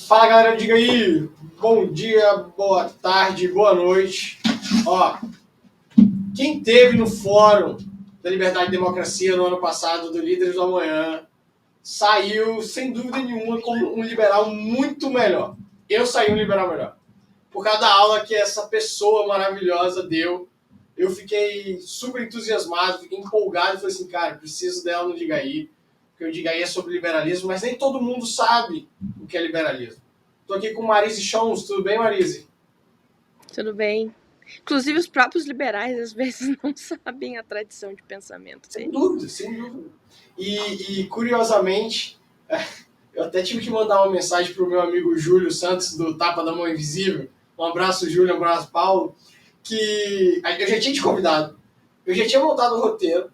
Fala, galera, diga aí. Bom dia, boa tarde, boa noite. Ó, quem teve no Fórum da Liberdade e Democracia no ano passado, do Líderes do Amanhã, saiu, sem dúvida nenhuma, como um liberal muito melhor. Eu saí um liberal melhor. Por causa da aula que essa pessoa maravilhosa deu, eu fiquei super entusiasmado, fiquei empolgado e falei assim, cara, preciso dela no Diga aí, porque o Diga aí é sobre liberalismo, mas nem todo mundo sabe o que é liberalismo. Estou aqui com Marise Chons, tudo bem, Marise? Tudo bem. Inclusive, os próprios liberais, às vezes, não sabem a tradição de pensamento Sem deles. dúvida, sem dúvida. E curiosamente, eu até tive que mandar uma mensagem para o meu amigo Júlio Santos, do Tapa da Mão Invisível. Um abraço, Júlio, um abraço, Paulo. Que eu já tinha te convidado, eu já tinha montado o roteiro,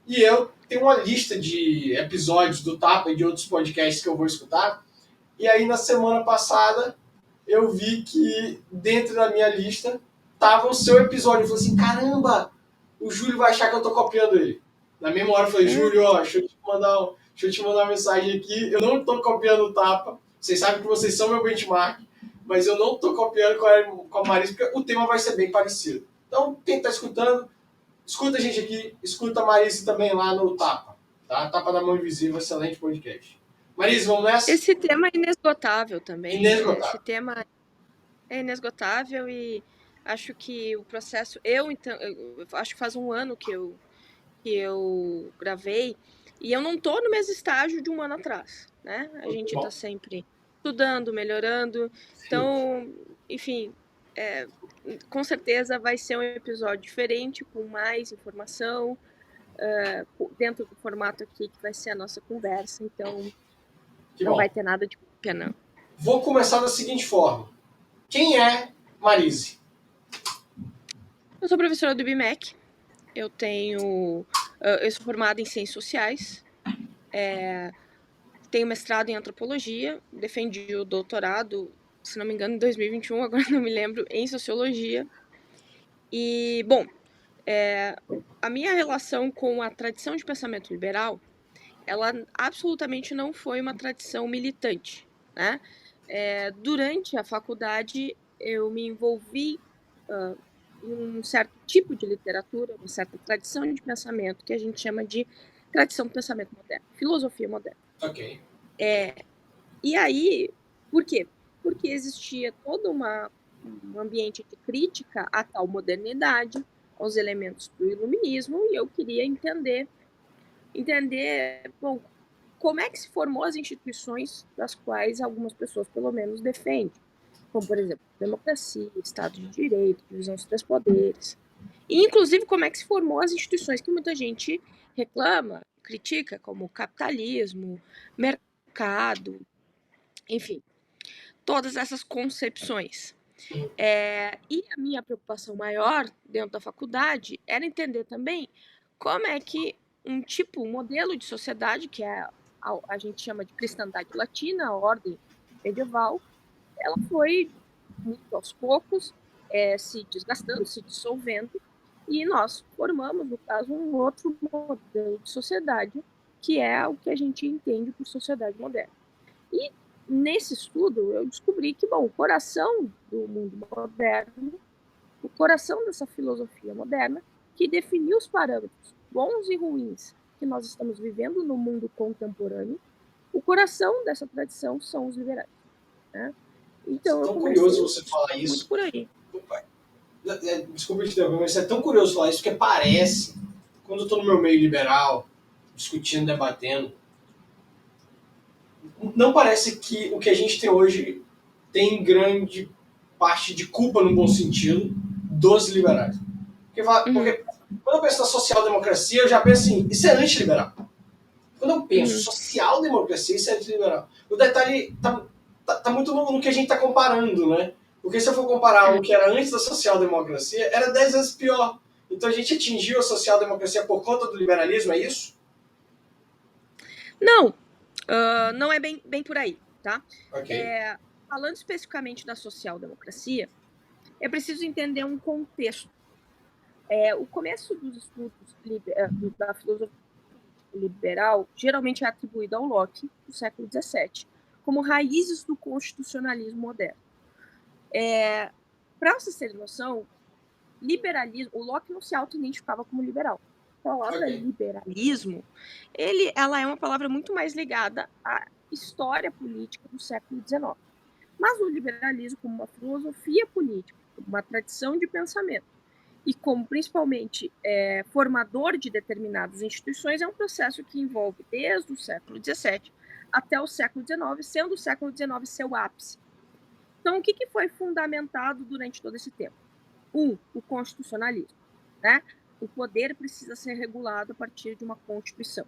e eu tenho uma lista de episódios do Tapa e de outros podcasts que eu vou escutar. E aí, na semana passada, eu vi que dentro da minha lista estava o seu episódio. Eu falei assim, caramba, o Júlio vai achar que eu tô copiando ele. Na mesma hora eu falei, Júlio, ó, deixa eu te mandar uma mensagem aqui. Eu não tô copiando o Tapa. Vocês sabem que vocês são meu benchmark, mas eu não tô copiando com a Marisa, porque o tema vai ser bem parecido. Então, quem tá escutando, escuta a gente aqui, escuta a Marisa também lá no Tapa. Tá? Tapa da Mão Invisível, excelente podcast. Marisa, vamos nessa? Esse tema é inesgotável também. Inesgotável. Esse tema é inesgotável e acho que o processo... Eu acho que faz um ano que eu gravei e eu não tô no mesmo estágio de um ano atrás, né? A gente tá sempre estudando, melhorando. Então, enfim, com certeza vai ser um episódio diferente, com mais informação, dentro do formato aqui que vai ser a nossa conversa, então não vai ter nada de cópia, não. Vou começar da seguinte forma. Quem é Marise? Eu sou professora do IBMEC, eu sou formada em Ciências Sociais, tenho mestrado em Antropologia, defendi o doutorado, se não me engano, em 2021, agora não me lembro, em Sociologia. E, bom, a minha relação com a tradição de pensamento liberal, ela absolutamente não foi uma tradição militante, né? Durante a faculdade, eu me envolvi em um certo tipo de literatura, uma certa tradição de pensamento, que a gente chama de tradição do pensamento moderno, filosofia moderna. Ok. E aí, por quê? Porque existia todo um ambiente de crítica à tal modernidade, aos elementos do iluminismo, e eu queria entender, bom, como é que se formou as instituições das quais algumas pessoas, pelo menos, defendem. Como, por exemplo, democracia, Estado de Direito, divisão dos três poderes. E, inclusive, como é que se formou as instituições que muita gente reclama, critica, como o capitalismo, mercado, enfim, todas essas concepções. E a minha preocupação maior dentro da faculdade era entender também como é que um modelo de sociedade, que a gente chama de cristandade latina, a ordem medieval, ela foi muito aos poucos se desgastando, se dissolvendo, e nós formamos, no caso, um outro modelo de sociedade, que é o que a gente entende por sociedade moderna. E nesse estudo eu descobri que, bom, o coração do mundo moderno, o coração dessa filosofia moderna, que definiu os parâmetros bons e ruins que nós estamos vivendo no mundo contemporâneo, o coração dessa tradição são os liberais, né? Então, É tão curioso você falar isso. Muito por aí. Desculpa te interromper, mas é tão curioso falar isso, porque parece, quando eu estou no meu meio liberal, discutindo, debatendo, não parece que o que a gente tem hoje tem grande parte de culpa, no bom sentido, dos liberais. Porque quando eu penso na social-democracia, eu já penso assim, isso é antiliberal. Quando eu penso social-democracia, isso é antiliberal. O detalhe tá muito no que a gente está comparando, né? Porque se eu for comparar o que era antes da social-democracia, era 10 vezes pior. Então a gente atingiu a social-democracia por conta do liberalismo, é isso? Não, não é bem por aí, tá? Ok. Falando especificamente da social-democracia, é preciso entender um contexto. O começo dos estudos da filosofia liberal geralmente é atribuído ao Locke, no século XVII, como raízes do constitucionalismo moderno. Para vocês terem noção, liberalismo, o Locke não se auto-identificava como liberal. A palavra liberalismo, ela é uma palavra muito mais ligada à história política do século XIX. Mas o liberalismo, como uma filosofia política, como uma tradição de pensamento, e como principalmente formador de determinadas instituições, é um processo que envolve desde o século XVII até o século XIX, sendo o século XIX seu ápice. Então, o que foi fundamentado durante todo esse tempo? O constitucionalismo, né? O poder precisa ser regulado a partir de uma Constituição.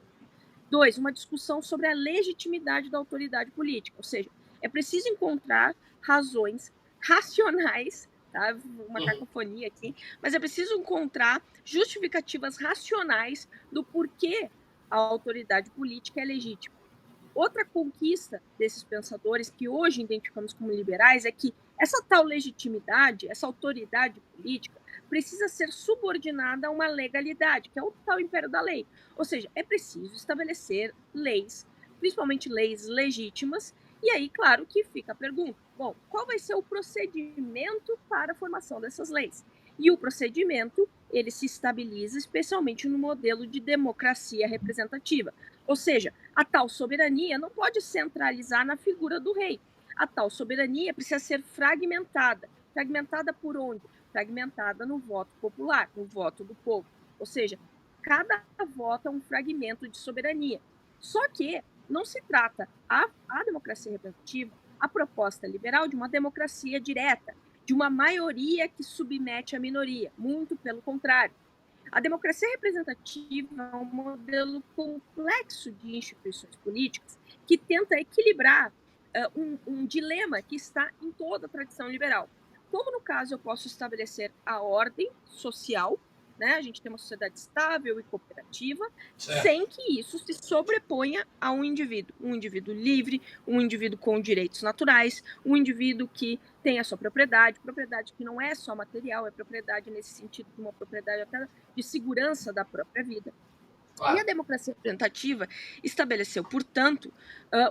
2, uma discussão sobre a legitimidade da autoridade política, ou seja, é preciso encontrar razões racionais, tá? Uma cacofonia aqui, mas é preciso encontrar justificativas racionais do porquê a autoridade política é legítima. Outra conquista desses pensadores, que hoje identificamos como liberais, é que essa tal legitimidade, essa autoridade política, precisa ser subordinada a uma legalidade, que é o tal império da lei. Ou seja, é preciso estabelecer leis, principalmente leis legítimas, e aí, claro, que fica a pergunta: bom, qual vai ser o procedimento para a formação dessas leis? E o procedimento, ele se estabiliza especialmente no modelo de democracia representativa. Ou seja, a tal soberania não pode centralizar na figura do rei. A tal soberania precisa ser fragmentada. Fragmentada por onde? Fragmentada no voto popular, no voto do povo. Ou seja, cada voto é um fragmento de soberania. Só que não se trata a democracia representativa, a proposta liberal, de uma democracia direta, de uma maioria que submete a minoria. Muito pelo contrário. A democracia representativa é um modelo complexo de instituições políticas que tenta equilibrar um dilema que está em toda a tradição liberal. Como, no caso, eu posso estabelecer a ordem social, né? A gente tem uma sociedade estável e cooperativa, sem que isso se sobreponha a um indivíduo livre, um indivíduo com direitos naturais, um indivíduo que tem a sua propriedade que não é só material, é propriedade nesse sentido de uma propriedade até de segurança da própria vida. E a democracia representativa estabeleceu, portanto,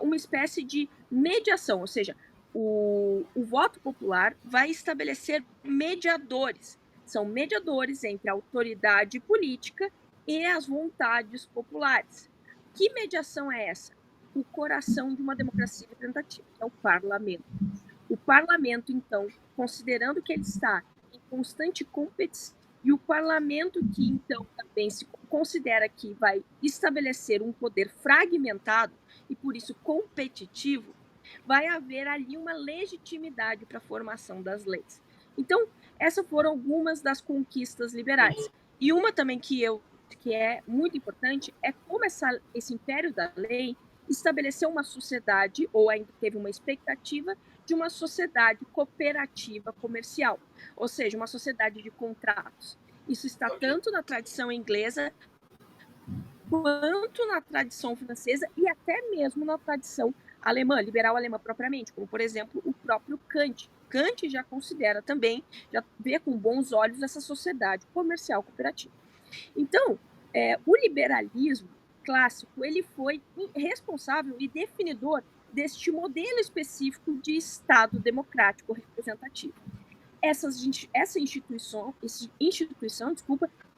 uma espécie de mediação, ou seja, o voto popular vai estabelecer mediadores. São mediadores entre a autoridade política e as vontades populares. Que mediação é essa? O coração de uma democracia representativa, que é o parlamento. O parlamento, então, considerando que ele está em constante competição, e o parlamento que, então, também se considera que vai estabelecer um poder fragmentado e, por isso, competitivo, vai haver ali uma legitimidade para a formação das leis. Então, essas foram algumas das conquistas liberais. E uma também que é muito importante é como esse império da lei estabeleceu uma sociedade, ou ainda teve uma expectativa de uma sociedade cooperativa comercial, ou seja, uma sociedade de contratos. Isso está tanto na tradição inglesa quanto na tradição francesa e até mesmo na tradição alemã, liberal alemã propriamente, como, por exemplo, o próprio Kant. Kant já considera também, já vê com bons olhos essa sociedade comercial cooperativa. Então, o liberalismo clássico, ele foi responsável e definidor deste modelo específico de Estado democrático representativo. Essa instituição,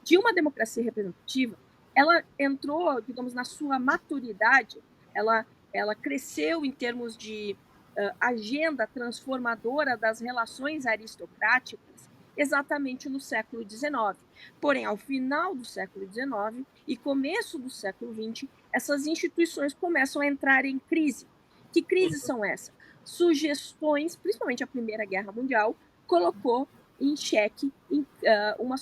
de uma democracia representativa, ela entrou, digamos, na sua maturidade, ela cresceu em termos de agenda transformadora das relações aristocráticas exatamente no século XIX. Porém, ao final do século XIX e começo do século XX, essas instituições começam a entrar em crise. Que crises são essas? Sugestões, principalmente a Primeira Guerra Mundial, colocou em xeque um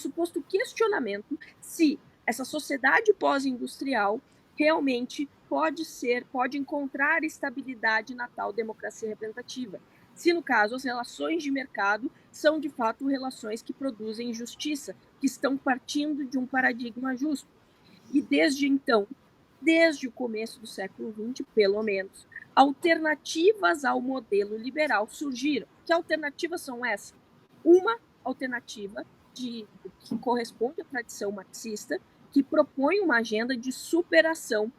suposto questionamento se essa sociedade pós-industrial realmente pode encontrar estabilidade na tal democracia representativa. Se, no caso, as relações de mercado são, de fato, relações que produzem justiça, que estão partindo de um paradigma justo. E desde então, desde o começo do século XX, pelo menos, alternativas ao modelo liberal surgiram. Que alternativas são essas? Uma alternativa que corresponde à tradição marxista, que propõe uma agenda de superação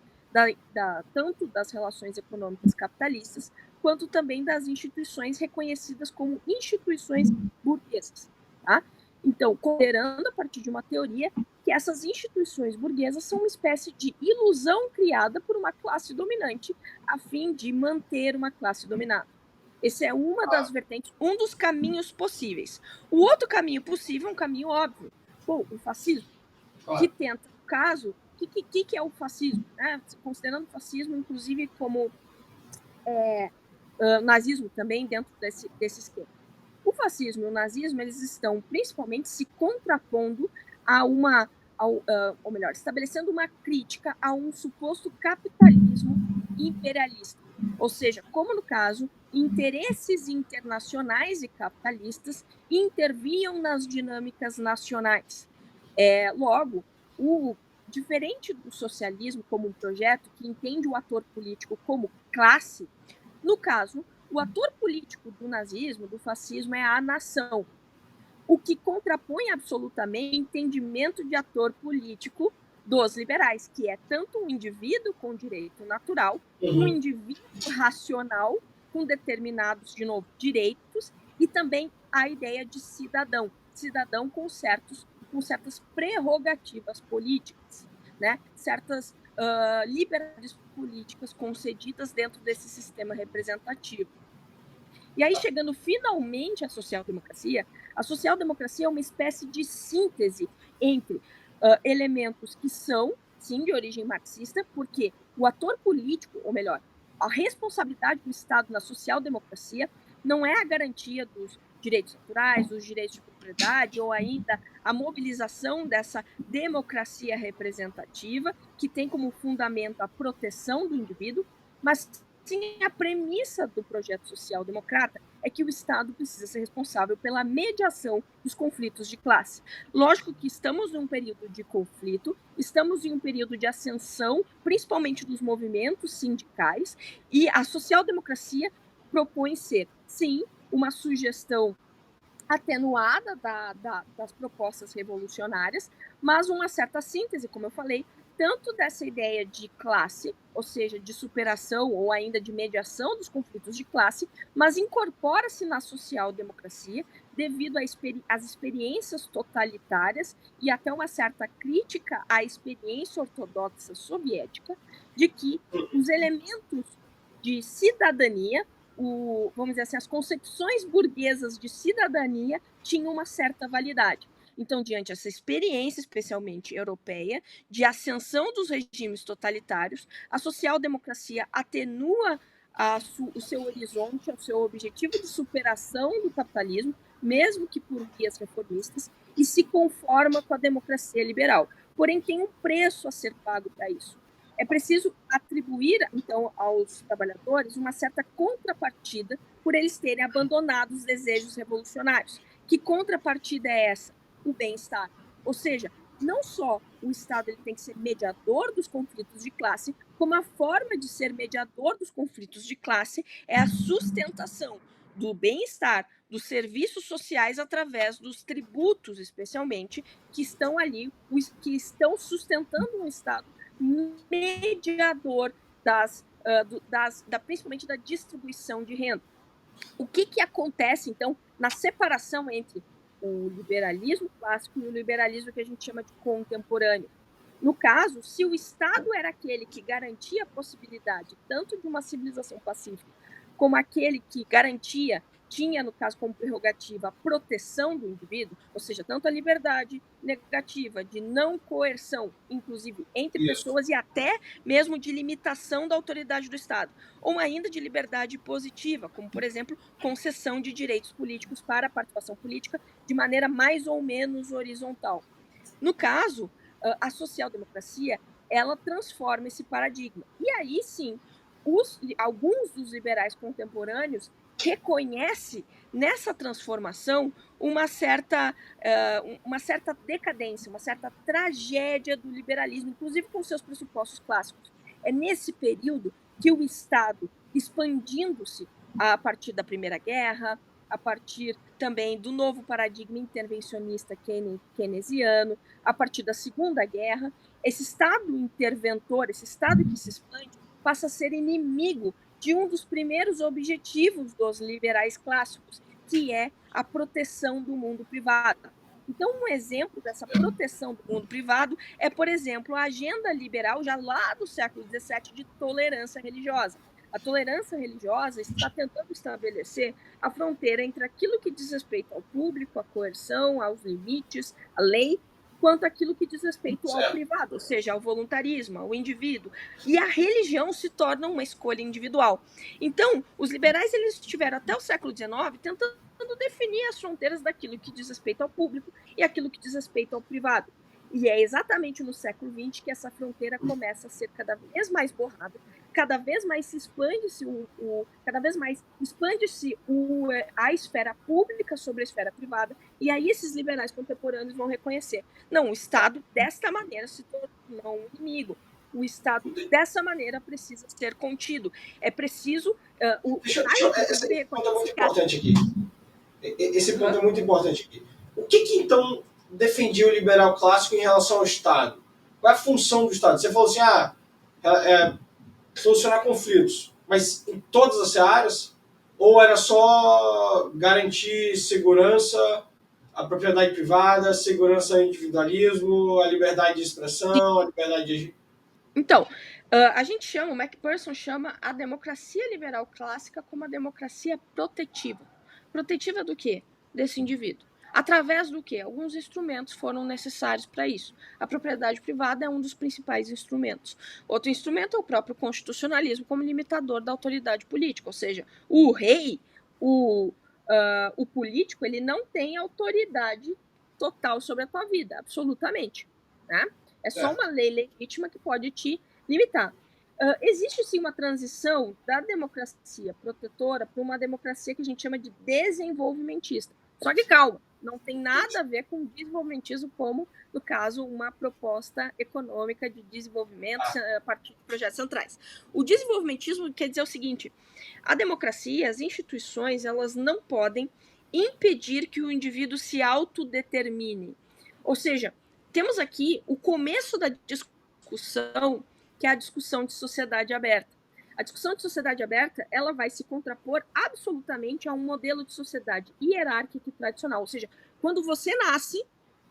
tanto das relações econômicas capitalistas, quanto também das instituições reconhecidas como instituições burguesas. Tá? Então, considerando a partir de uma teoria que essas instituições burguesas são uma espécie de ilusão criada por uma classe dominante a fim de manter uma classe dominada. Esse é uma das vertentes, um dos caminhos possíveis. O outro caminho possível é um caminho óbvio. Bom, o fascismo, que tenta, no caso, o que é o fascismo? Né? Considerando o fascismo, inclusive, como nazismo também dentro desse esquema. O fascismo e o nazismo, eles estão principalmente se contrapondo a ou melhor, estabelecendo uma crítica a um suposto capitalismo imperialista. Ou seja, como no caso, interesses internacionais e capitalistas intervinham nas dinâmicas nacionais. Logo, diferente do socialismo como um projeto que entende o ator político como classe, no caso, o ator político do nazismo, do fascismo, é a nação, o que contrapõe absolutamente o entendimento de ator político dos liberais, que é tanto um indivíduo com direito natural, um indivíduo racional com determinados, de novo, direitos, e também a ideia de cidadão com certas prerrogativas políticas, né? Certas liberdades políticas concedidas dentro desse sistema representativo. E aí, chegando finalmente à social-democracia é uma espécie de síntese entre elementos que são, sim, de origem marxista, porque o ator político, ou melhor, a responsabilidade do Estado na social-democracia não é a garantia dos direitos naturais, dos direitos de propriedade, ou ainda a mobilização dessa democracia representativa, que tem como fundamento a proteção do indivíduo, mas sim a premissa do projeto social-democrata é que o Estado precisa ser responsável pela mediação dos conflitos de classe. Lógico que estamos em um período de conflito, estamos em um período de ascensão, principalmente dos movimentos sindicais, e a social-democracia propõe ser, sim, uma sugestão atenuada das propostas revolucionárias, mas uma certa síntese, como eu falei, tanto dessa ideia de classe, ou seja, de superação ou ainda de mediação dos conflitos de classe, mas incorpora-se na social-democracia devido às experiências totalitárias e até uma certa crítica à experiência ortodoxa soviética de que os elementos de cidadania, vamos dizer assim, as concepções burguesas de cidadania tinham uma certa validade. Então, diante dessa experiência, especialmente europeia, de ascensão dos regimes totalitários, a social-democracia atenua o seu horizonte, o seu objetivo de superação do capitalismo, mesmo que por vias reformistas, e se conforma com a democracia liberal. Porém, tem um preço a ser pago para isso. É preciso atribuir, então, aos trabalhadores uma certa contrapartida por eles terem abandonado os desejos revolucionários. Que contrapartida é essa? O bem-estar. Ou seja, não só o Estado ele tem que ser mediador dos conflitos de classe, como a forma de ser mediador dos conflitos de classe é a sustentação do bem-estar, dos serviços sociais através dos tributos, especialmente, que estão ali, que estão sustentando um Estado mediador principalmente da distribuição de renda. O que acontece, então, na separação entre o liberalismo clássico e o liberalismo que a gente chama de contemporâneo? No caso, se o Estado era aquele que garantia a possibilidade tanto de uma civilização pacífica, como aquele que tinha, no caso, como prerrogativa a proteção do indivíduo, ou seja, tanto a liberdade negativa de não coerção, inclusive entre pessoas, e até mesmo de limitação da autoridade do Estado, ou ainda de liberdade positiva, como, por exemplo, concessão de direitos políticos para a participação política de maneira mais ou menos horizontal. No caso, a social-democracia, ela transforma esse paradigma. E aí, sim, alguns dos liberais contemporâneos reconhecem nessa transformação uma certa decadência, uma certa tragédia do liberalismo, inclusive com seus pressupostos clássicos. É nesse período que o Estado, expandindo-se a partir da Primeira Guerra, a partir também do novo paradigma intervencionista keynesiano, a partir da Segunda Guerra, esse Estado interventor, esse Estado que se expande, passa a ser inimigo de um dos primeiros objetivos dos liberais clássicos, que é a proteção do mundo privado. Então, um exemplo dessa proteção do mundo privado é, por exemplo, a agenda liberal já lá do século XVII de tolerância religiosa. A tolerância religiosa está tentando estabelecer a fronteira entre aquilo que diz respeito ao público, à coerção, aos limites, à lei, quanto aquilo que diz respeito ao privado, ou seja, ao voluntarismo, ao indivíduo. E a religião se torna uma escolha individual. Então, os liberais eles estiveram até o século XIX tentando definir as fronteiras daquilo que diz respeito ao público e aquilo que diz respeito ao privado. E é exatamente no século XX que essa fronteira começa a ser cada vez mais borrada, cada vez mais se expande-se a esfera pública sobre a esfera privada, e aí esses liberais contemporâneos vão reconhecer, não, o Estado desta maneira se tornou um inimigo, o Estado dessa maneira precisa ser contido, é preciso... Esse ponto é muito importante aqui. Esse ponto é muito importante aqui. O que então defendia o liberal clássico em relação ao Estado? Qual é a função do Estado? Você falou assim, solucionar conflitos, mas em todas as áreas? Ou era só garantir segurança, a propriedade privada, segurança ao individualismo, a liberdade de expressão, a liberdade de... Então, o MacPherson chama a democracia liberal clássica como a democracia protetiva. Protetiva do quê? Desse indivíduo. Através do quê? Alguns instrumentos foram necessários para isso. A propriedade privada é um dos principais instrumentos. Outro instrumento é o próprio constitucionalismo como limitador da autoridade política, ou seja, o rei, o político, ele não tem autoridade total sobre a tua vida, absolutamente, né? É só uma lei legítima que pode te limitar. Existe sim uma transição da democracia protetora para uma democracia que a gente chama de desenvolvimentista. Só que calma, não tem nada a ver com desenvolvimentismo como, no caso, uma proposta econômica de desenvolvimento a partir de projetos centrais. O desenvolvimentismo quer dizer o seguinte: a democracia, as instituições, elas não podem impedir que o indivíduo se autodetermine. Ou seja, temos aqui o começo da discussão, que é a discussão de sociedade aberta. A discussão de sociedade aberta, ela vai se contrapor absolutamente a um modelo de sociedade hierárquica e tradicional. Ou seja, quando você nasce,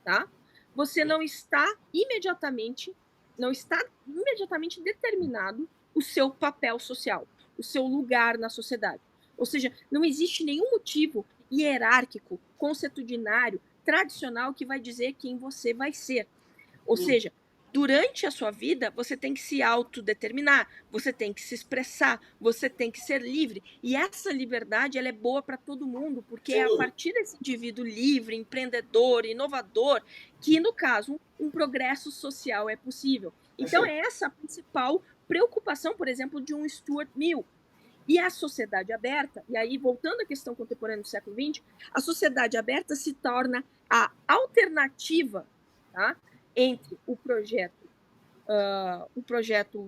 tá? Você não está imediatamente determinado o seu papel social, o seu lugar na sociedade. Ou seja, não existe nenhum motivo hierárquico, consuetudinário, tradicional que vai dizer quem você vai ser. Ou seja, durante a sua vida, você tem que se autodeterminar, você tem que se expressar, você tem que ser livre. E essa liberdade, ela é boa para todo mundo, porque é a partir desse indivíduo livre, empreendedor, inovador, que, no caso, um progresso social é possível. Então, é essa a principal preocupação, por exemplo, de um Stuart Mill. E a sociedade aberta, e aí voltando à questão contemporânea do século XX, a sociedade aberta se torna a alternativa, tá, entre o projeto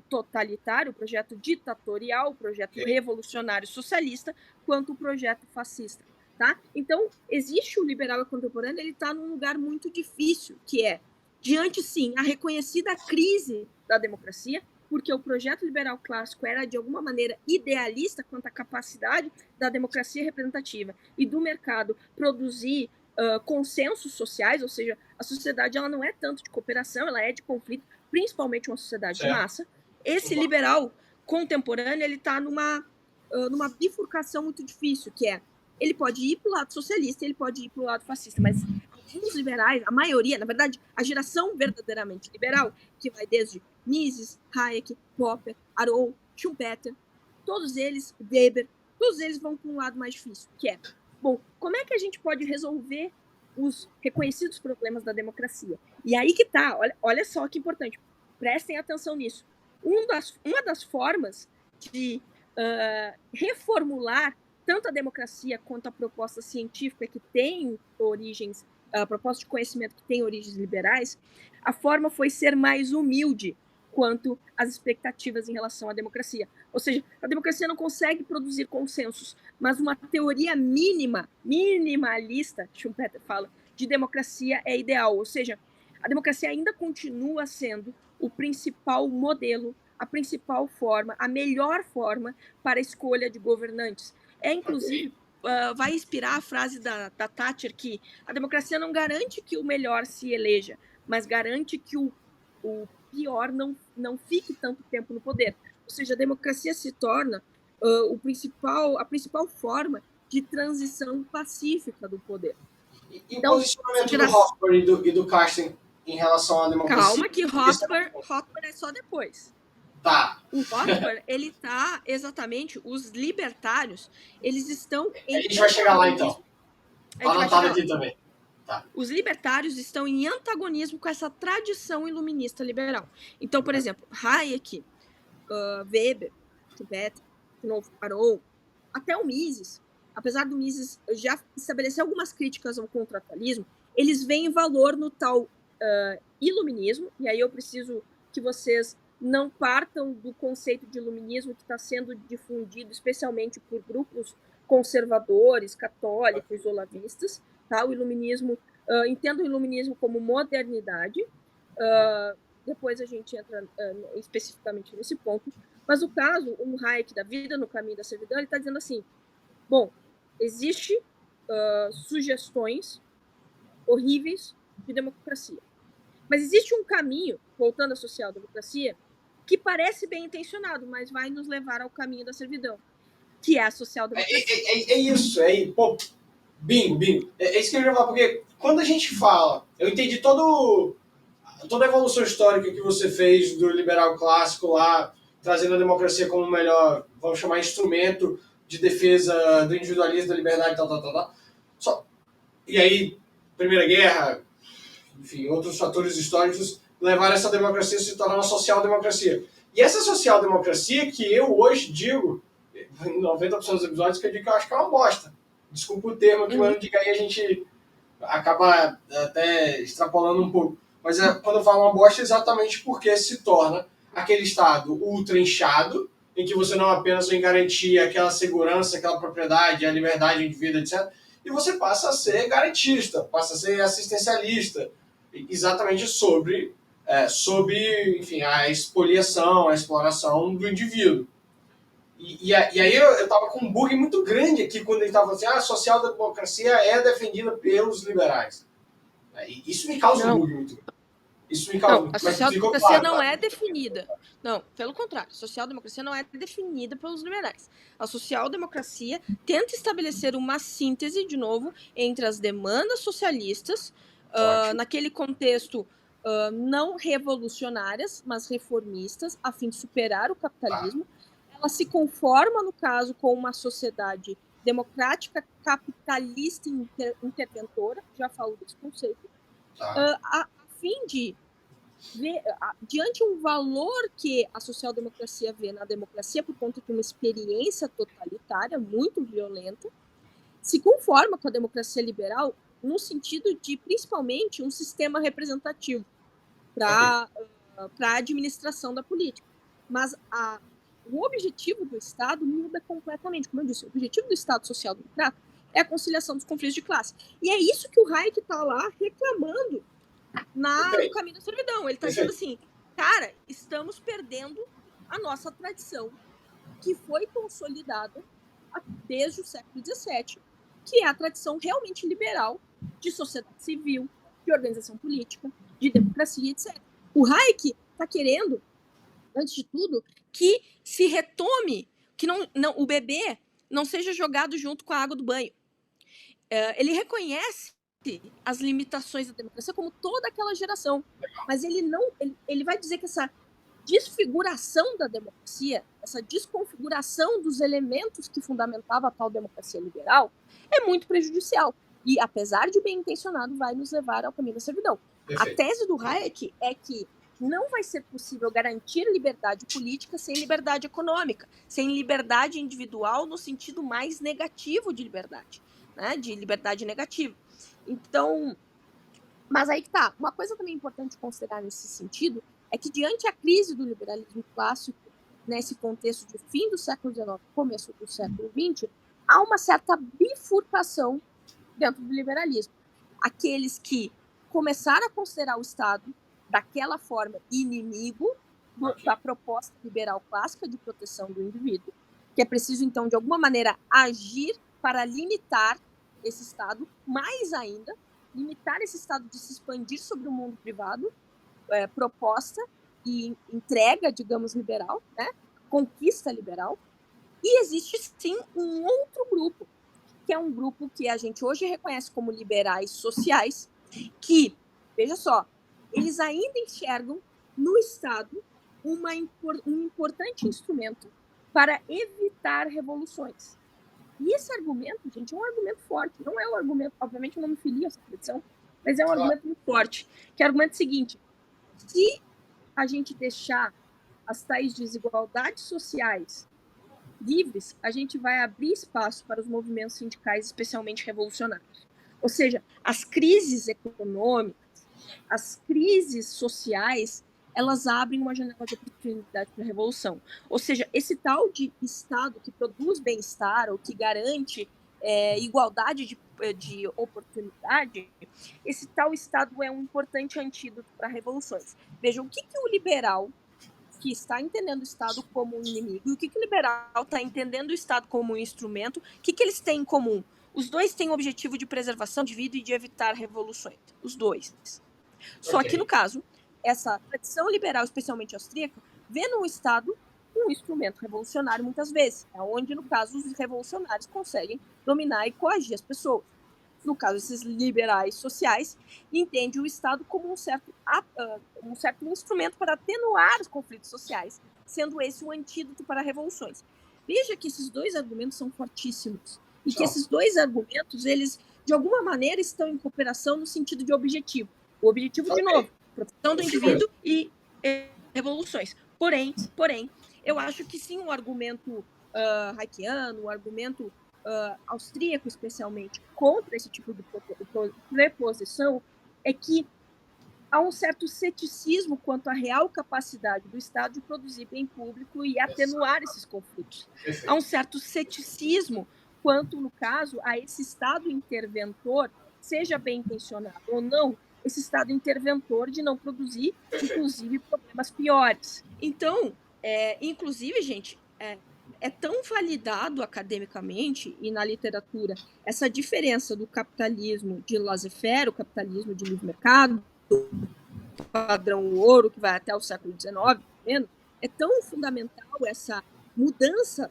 totalitário, o projeto ditatorial, o projeto revolucionário socialista, quanto o projeto fascista. Tá? Então, existe o liberal contemporâneo, ele está num lugar muito difícil, que é, diante, sim, a reconhecida crise da democracia, porque o projeto liberal clássico era, de alguma maneira, idealista quanto à capacidade da democracia representativa e do mercado produzir consensos sociais, ou seja, a sociedade ela não é tanto de cooperação, ela é de conflito, principalmente uma sociedade de massa. Esse liberal contemporâneo, ele está numa bifurcação muito difícil, que é, ele pode ir para o lado socialista, ele pode ir para o lado fascista, mas alguns liberais, a maioria, na verdade, a geração verdadeiramente liberal, que vai desde Mises, Hayek, Popper, Arrow, Schumpeter, todos eles, Weber, todos eles vão para um lado mais difícil, que é, bom, como é que a gente pode resolver os reconhecidos problemas da democracia? E aí que tá, olha só que importante, prestem atenção nisso. Uma das formas de reformular tanto a democracia quanto a proposta científica que tem origens, a proposta de conhecimento que tem origens liberais, a forma foi ser mais humilde quanto às expectativas em relação à democracia. Ou seja, a democracia não consegue produzir consensos, mas uma teoria minimalista, Schumpeter fala, de democracia é ideal. Ou seja, a democracia ainda continua sendo o principal modelo, a principal forma, a melhor forma para a escolha de governantes. Inclusive, vai inspirar a frase da Thatcher que a democracia não garante que o melhor se eleja, mas garante que o pior não fique tanto tempo no poder. Ou seja, a democracia se torna a principal forma de transição pacífica do poder. E então, o posicionamento do Hoffer e do Carsten em relação à democracia? Calma que Hoffer é só depois. Tá. O Hoffer, ele tá exatamente, os libertários, eles estão em... A gente vai chegar lá, então. Tá anotado aqui também. Tá. Os libertários estão em antagonismo com essa tradição iluminista liberal. Então, por exemplo, Hayek, Weber, Tibet, de novo, Aron, até o Mises, apesar do Mises já estabelecer algumas críticas ao contratualismo, eles veem valor no tal iluminismo, e aí eu preciso que vocês não partam do conceito de iluminismo que está sendo difundido especialmente por grupos conservadores, católicos, olavistas, tá? O iluminismo, entendo o iluminismo como modernidade, depois a gente entra especificamente nesse ponto, mas o caso, um Hayek da vida no caminho da servidão, ele está dizendo assim, bom, existe sugestões horríveis de democracia, mas existe um caminho, voltando à social-democracia, que parece bem intencionado, mas vai nos levar ao caminho da servidão, que é a social-democracia. É isso, pô, bingo. É isso que eu ia falar, porque quando a gente fala, eu entendi toda a evolução histórica que você fez do liberal clássico lá, trazendo a democracia como o melhor, vamos chamar, instrumento de defesa do individualismo, da liberdade, tal. E aí, Primeira Guerra, enfim, outros fatores históricos levaram essa democracia a se tornar uma social-democracia. E essa social-democracia que eu hoje digo, em 90% dos episódios, que eu digo que eu acho que é uma bosta. Desculpa o termo aqui, mas não diga aí, a gente acaba até extrapolando um pouco. Mas quando eu falo uma bosta, é exatamente porque se torna aquele Estado ultra inchado, em que você não apenas tem garantia aquela segurança, aquela propriedade, a liberdade do indivíduo, etc., e você passa a ser garantista, passa a ser assistencialista, exatamente sobre enfim, a expoliação, a exploração do indivíduo. E aí eu estava com um bug muito grande aqui quando ele estava assim, a social-democracia é defendida pelos liberais. Isso me causa um bug muito grande. Isso me causa. Não, a social-democracia não é definida. Não, pelo contrário, a social-democracia não é definida pelos liberais. A social-democracia tenta estabelecer uma síntese, de novo, entre as demandas socialistas, naquele contexto não revolucionárias, mas reformistas, a fim de superar o capitalismo. Ela se conforma, no caso, com uma sociedade democrática, capitalista e interventora, já falo desse conceito, a fim de ver, diante um valor que a social-democracia vê na democracia por conta de uma experiência totalitária muito violenta, se conforma com a democracia liberal no sentido de, principalmente, um sistema representativo para a administração da política. Mas o objetivo do Estado muda completamente. Como eu disse, o objetivo do Estado social-democrata é a conciliação dos conflitos de classe. E é isso que o Hayek está lá reclamando no caminho da servidão. Ele está dizendo assim, cara, estamos perdendo a nossa tradição que foi consolidada desde o século XVII, que é a tradição realmente liberal de sociedade civil, de organização política, de democracia, etc. O Hayek está querendo, antes de tudo, que se retome, que o bebê não seja jogado junto com a água do banho. Ele reconhece as limitações da democracia como toda aquela geração, mas ele vai dizer que essa desfiguração da democracia, essa desconfiguração dos elementos que fundamentavam a tal democracia liberal é muito prejudicial. E, apesar de bem intencionado, vai nos levar ao caminho da servidão. Perfeito. A tese do Hayek é que não vai ser possível garantir liberdade política sem liberdade econômica, sem liberdade individual no sentido mais negativo de liberdade, né? De liberdade negativa. Então, mas aí que tá. Uma coisa também importante considerar nesse sentido é que, diante a crise do liberalismo clássico, nesse contexto de fim do século XIX, começo do século XX, há uma certa bifurcação dentro do liberalismo. Aqueles que começaram a considerar o Estado daquela forma, inimigo da proposta liberal clássica de proteção do indivíduo, que é preciso, então, de alguma maneira, agir para limitar esse Estado, mais ainda, limitar esse Estado de se expandir sobre o mundo privado, proposta e entrega, digamos, liberal, né? Conquista liberal. E existe, sim, um outro grupo, que é um grupo que a gente hoje reconhece como liberais sociais, que, veja só, eles ainda enxergam no Estado um importante instrumento para evitar revoluções. E esse argumento, gente, é um argumento forte. Não é um argumento, obviamente, eu não me filio a essa tradição, mas é um argumento muito forte. Que é o argumento seguinte: se a gente deixar as tais desigualdades sociais livres, a gente vai abrir espaço para os movimentos sindicais, especialmente revolucionários. Ou seja, as crises econômicas, as crises sociais, elas abrem uma janela de oportunidade para a revolução. Ou seja, esse tal de Estado que produz bem-estar ou que garante igualdade de oportunidade, esse tal Estado é um importante antídoto para revoluções. Vejam, o que o liberal, que está entendendo o Estado como um inimigo, e o que o liberal está entendendo o Estado como um instrumento, o que eles têm em comum? Os dois têm o objetivo de preservação de vida e de evitar revoluções. Os dois. Só que, no caso, essa tradição liberal, especialmente austríaca, vê no Estado um instrumento revolucionário muitas vezes, onde, no caso, os revolucionários conseguem dominar e coagir as pessoas. No caso, esses liberais sociais entendem o Estado como um certo instrumento para atenuar os conflitos sociais, sendo esse um antídoto para revoluções. Veja que esses dois argumentos são fortíssimos e que esses dois argumentos, eles, de alguma maneira, estão em cooperação no sentido de objetivo. O objetivo, de novo, proteção do indivíduo e revoluções. Porém, eu acho que sim, o argumento Haykiano, o argumento austríaco, especialmente, contra esse tipo de preposição, é que há um certo ceticismo quanto à real capacidade do Estado de produzir bem público e atenuar esses conflitos. Há um certo ceticismo quanto, no caso, a esse Estado interventor, seja bem intencionado ou não, esse Estado interventor de não produzir, inclusive, problemas piores. Então, inclusive, gente, é tão validado academicamente e na literatura essa diferença do capitalismo de laissez-faire, o capitalismo de livre mercado, padrão ouro, que vai até o século XIX, é tão fundamental essa mudança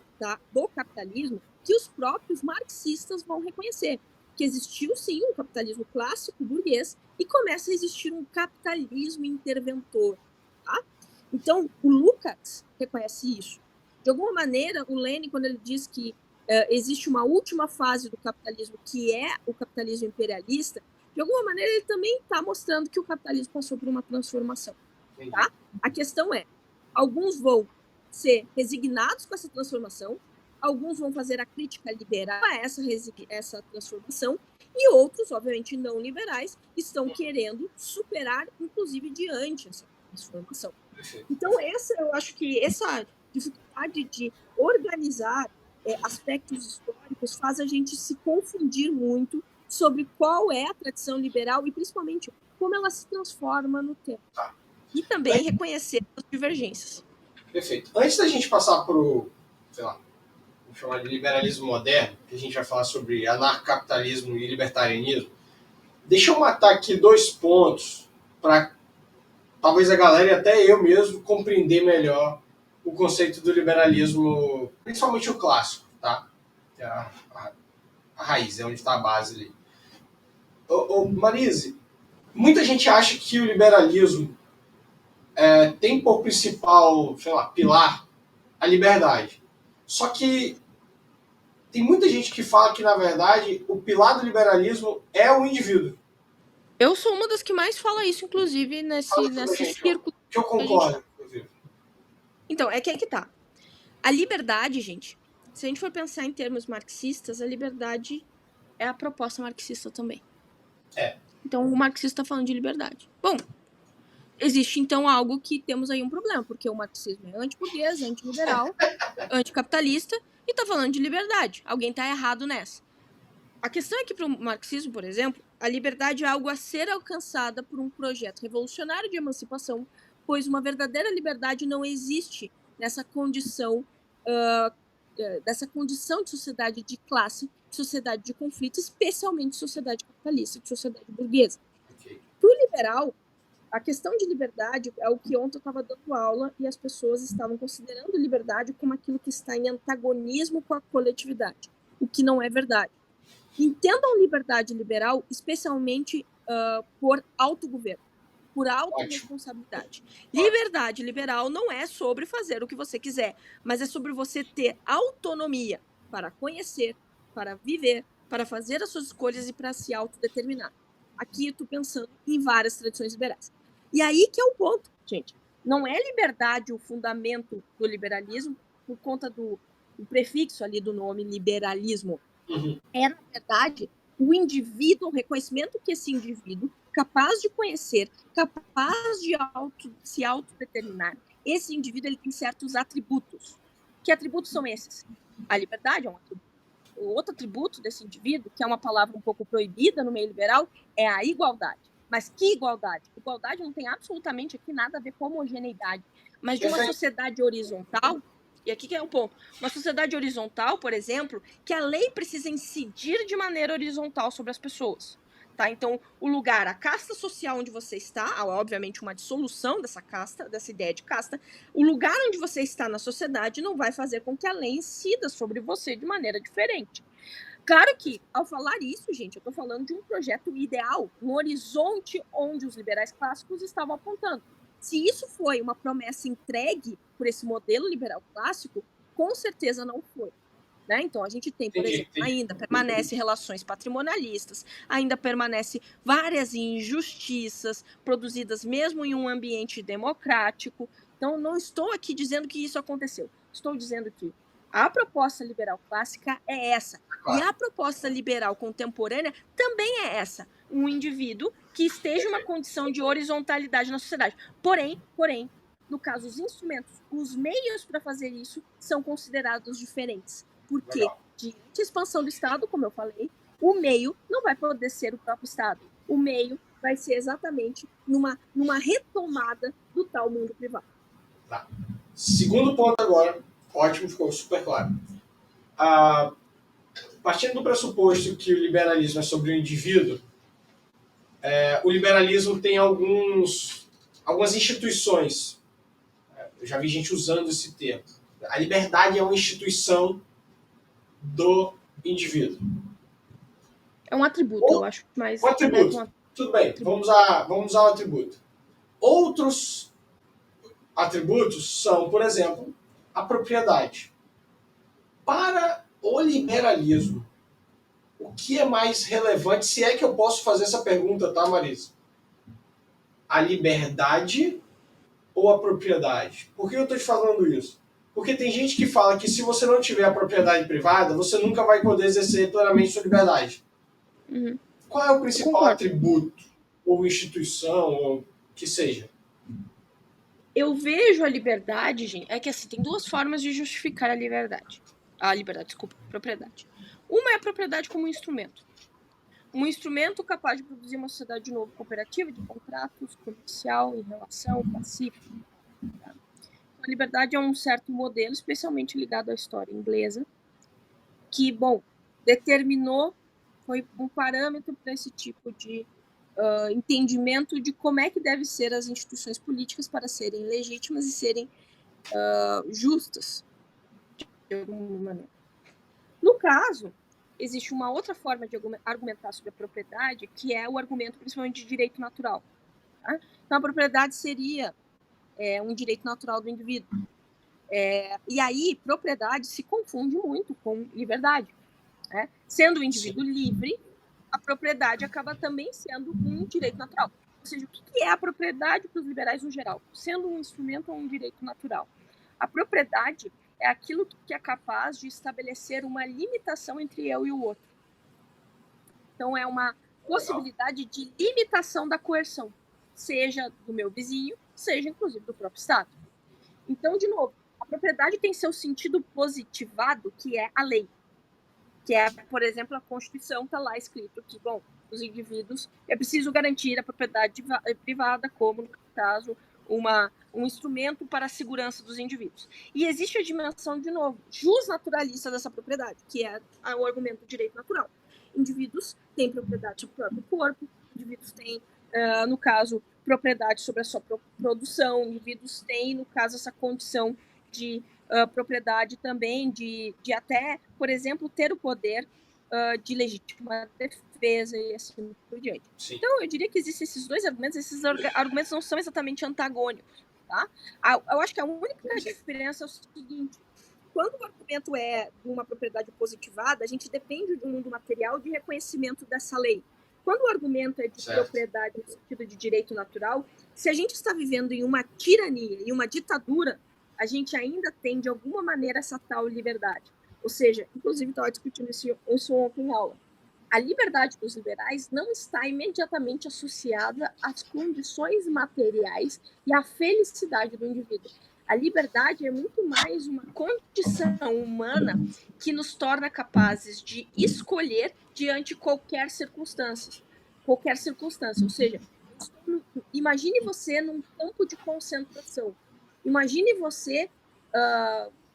do capitalismo que os próprios marxistas vão reconhecer que existiu, sim, um capitalismo clássico burguês e começa a existir um capitalismo interventor. Tá? Então, o Lukács reconhece isso. De alguma maneira, o Lenin, quando ele diz que existe uma última fase do capitalismo, que é o capitalismo imperialista, de alguma maneira ele também está mostrando que o capitalismo passou por uma transformação. Tá? A questão é, alguns vão ser resignados com essa transformação, alguns vão fazer a crítica liberal a essa transformação, e outros, obviamente não liberais, estão querendo superar, inclusive, diante essa transformação. Então, eu acho que essa dificuldade de organizar aspectos históricos faz a gente se confundir muito sobre qual é a tradição liberal e, principalmente, como ela se transforma no tempo. E também reconhecer as divergências. Perfeito. Antes da gente passar para o, sei lá, vamos chamar de liberalismo moderno, que a gente vai falar sobre anarcapitalismo e libertarianismo, deixa eu matar aqui 2 pontos para talvez a galera e até eu mesmo compreender melhor o conceito do liberalismo, principalmente o clássico, tá? Que é a raiz, é onde está a base ali. Marise, muita gente acha que o liberalismo tem por principal, sei lá, pilar a liberdade. Só que tem muita gente que fala que, na verdade, o pilar do liberalismo é o indivíduo. Eu sou uma das que mais fala isso, inclusive, nesse círculo. Que eu concordo, inclusive. Então, é que aí que tá. A liberdade, gente, se a gente for pensar em termos marxistas, a liberdade é a proposta marxista também. Então, o marxista está falando de liberdade. Bom, existe, então, algo que temos aí um problema, porque o marxismo é antiburguês, antiliberal, anticapitalista e está falando de liberdade. Alguém está errado nessa. A questão é que para o marxismo, por exemplo, A liberdade é algo a ser alcançada por um projeto revolucionário de emancipação, pois uma verdadeira liberdade não existe nessa condição, dessa condição de sociedade de classe, de sociedade de conflito, especialmente de sociedade capitalista, de sociedade burguesa. Ok. Para o liberal, a questão de liberdade é o que ontem eu estava dando aula e as pessoas estavam considerando liberdade como aquilo que está em antagonismo com a coletividade, o que não é verdade. Entendam liberdade liberal especialmente por autogoverno, por autorresponsabilidade. Liberdade liberal não é sobre fazer o que você quiser, mas é sobre você ter autonomia para conhecer, para viver, para fazer as suas escolhas e para se autodeterminar. Aqui eu estou pensando em várias tradições liberais. E aí que é o ponto, gente. Não é liberdade o fundamento do liberalismo, por conta do prefixo ali do nome liberalismo. Uhum. É, na verdade, o indivíduo, o reconhecimento que esse indivíduo, capaz de conhecer, capaz de se autodeterminar, esse indivíduo ele tem certos atributos. Que atributos são esses? A liberdade é um atributo. O outro atributo desse indivíduo, que é uma palavra um pouco proibida no meio liberal, é a igualdade. Mas que igualdade? Igualdade não tem absolutamente aqui nada a ver com homogeneidade, mas de uma sociedade horizontal. E aqui que é o ponto. Uma sociedade horizontal, por exemplo, que a lei precisa incidir de maneira horizontal sobre as pessoas. Tá? Então, o lugar, a casta social onde você está, obviamente uma dissolução dessa casta, dessa ideia de casta, o lugar onde você está na sociedade não vai fazer com que a lei incida sobre você de maneira diferente. Claro que, ao falar isso, gente, eu estou falando de um projeto ideal, um horizonte onde os liberais clássicos estavam apontando. Se isso foi uma promessa entregue por esse modelo liberal clássico, com certeza não foi. Né? Então, a gente tem, por exemplo, ainda permanece relações patrimonialistas, ainda permanece várias injustiças produzidas mesmo em um ambiente democrático. Então, não estou aqui dizendo que isso aconteceu. Estou dizendo que a proposta liberal clássica é essa. E a proposta liberal contemporânea também é essa. Um indivíduo que esteja em uma condição de horizontalidade na sociedade. Porém, no caso, os instrumentos, os meios para fazer isso são considerados diferentes. Porque, diante da expansão do Estado, como eu falei, o meio não vai poder ser o próprio Estado. O meio vai ser exatamente numa retomada do tal mundo privado. Tá. Segundo ponto agora, ótimo, ficou super claro. Partindo do pressuposto que o liberalismo é sobre o indivíduo, o liberalismo tem algumas instituições. Eu já vi gente usando esse termo. A liberdade é uma instituição do indivíduo. É um atributo, eu acho. Mas um atributo. Tudo bem, vamos usar o atributo. Outros atributos são, por exemplo, a propriedade. Para o liberalismo, o que é mais relevante, se é que eu posso fazer essa pergunta, tá, Marisa? A liberdade ou a propriedade? Por que eu estou te falando isso? Porque tem gente que fala que se você não tiver a propriedade privada, você nunca vai poder exercer plenamente sua liberdade. Uhum. Qual é o principal atributo, ou instituição, ou que seja? Eu vejo a liberdade, gente, é que assim, tem duas formas de justificar a liberdade. A propriedade. Uma é a propriedade como instrumento. Um instrumento capaz de produzir uma sociedade de novo cooperativa, de contratos, comercial, em relação, pacífica. Tá? A liberdade é um certo modelo, especialmente ligado à história inglesa, que, bom, determinou, foi um parâmetro para esse tipo de entendimento de como é que devem ser as instituições políticas para serem legítimas e serem justas, de alguma maneira. No caso, existe uma outra forma de argumentar sobre a propriedade, que é o argumento principalmente de direito natural. Tá? Então, a propriedade seria um direito natural do indivíduo. E aí, propriedade se confunde muito com liberdade. Né? Sendo o indivíduo livre, a propriedade acaba também sendo um direito natural. Ou seja, o que é a propriedade para os liberais no geral? Sendo um instrumento ou um direito natural? A propriedade é aquilo que é capaz de estabelecer uma limitação entre eu e o outro. Então, é uma possibilidade de limitação da coerção, seja do meu vizinho, seja inclusive do próprio Estado. Então, de novo, a propriedade tem seu sentido positivado, que é a lei. que é, por exemplo, a Constituição está lá escrito que, bom, os indivíduos é preciso garantir a propriedade privada como, no caso, um instrumento para a segurança dos indivíduos. E existe a dimensão, de novo, justnaturalista dessa propriedade, que é o argumento do direito natural. Indivíduos têm propriedade sobre o próprio corpo, indivíduos têm, no caso, propriedade sobre a sua produção, indivíduos têm, no caso, essa condição de propriedade também, de até, por exemplo, ter o poder de legítima defesa e assim por diante. Sim. Então, eu diria que existem esses dois argumentos, esses argumentos não são exatamente antagônicos, tá? Eu acho que a única diferença é o seguinte: quando o argumento é de uma propriedade positivada, a gente depende do mundo material de reconhecimento dessa lei. Quando o argumento é de propriedade no sentido de direito natural, se a gente está vivendo em uma tirania, em uma ditadura, a gente ainda tem, de alguma maneira, essa tal liberdade. Ou seja, inclusive estava discutindo isso ontem em aula. A liberdade dos liberais não está imediatamente associada às condições materiais e à felicidade do indivíduo. A liberdade é muito mais uma condição humana que nos torna capazes de escolher diante de qualquer circunstância. Ou seja, imagine você num campo de concentração. Imagine você,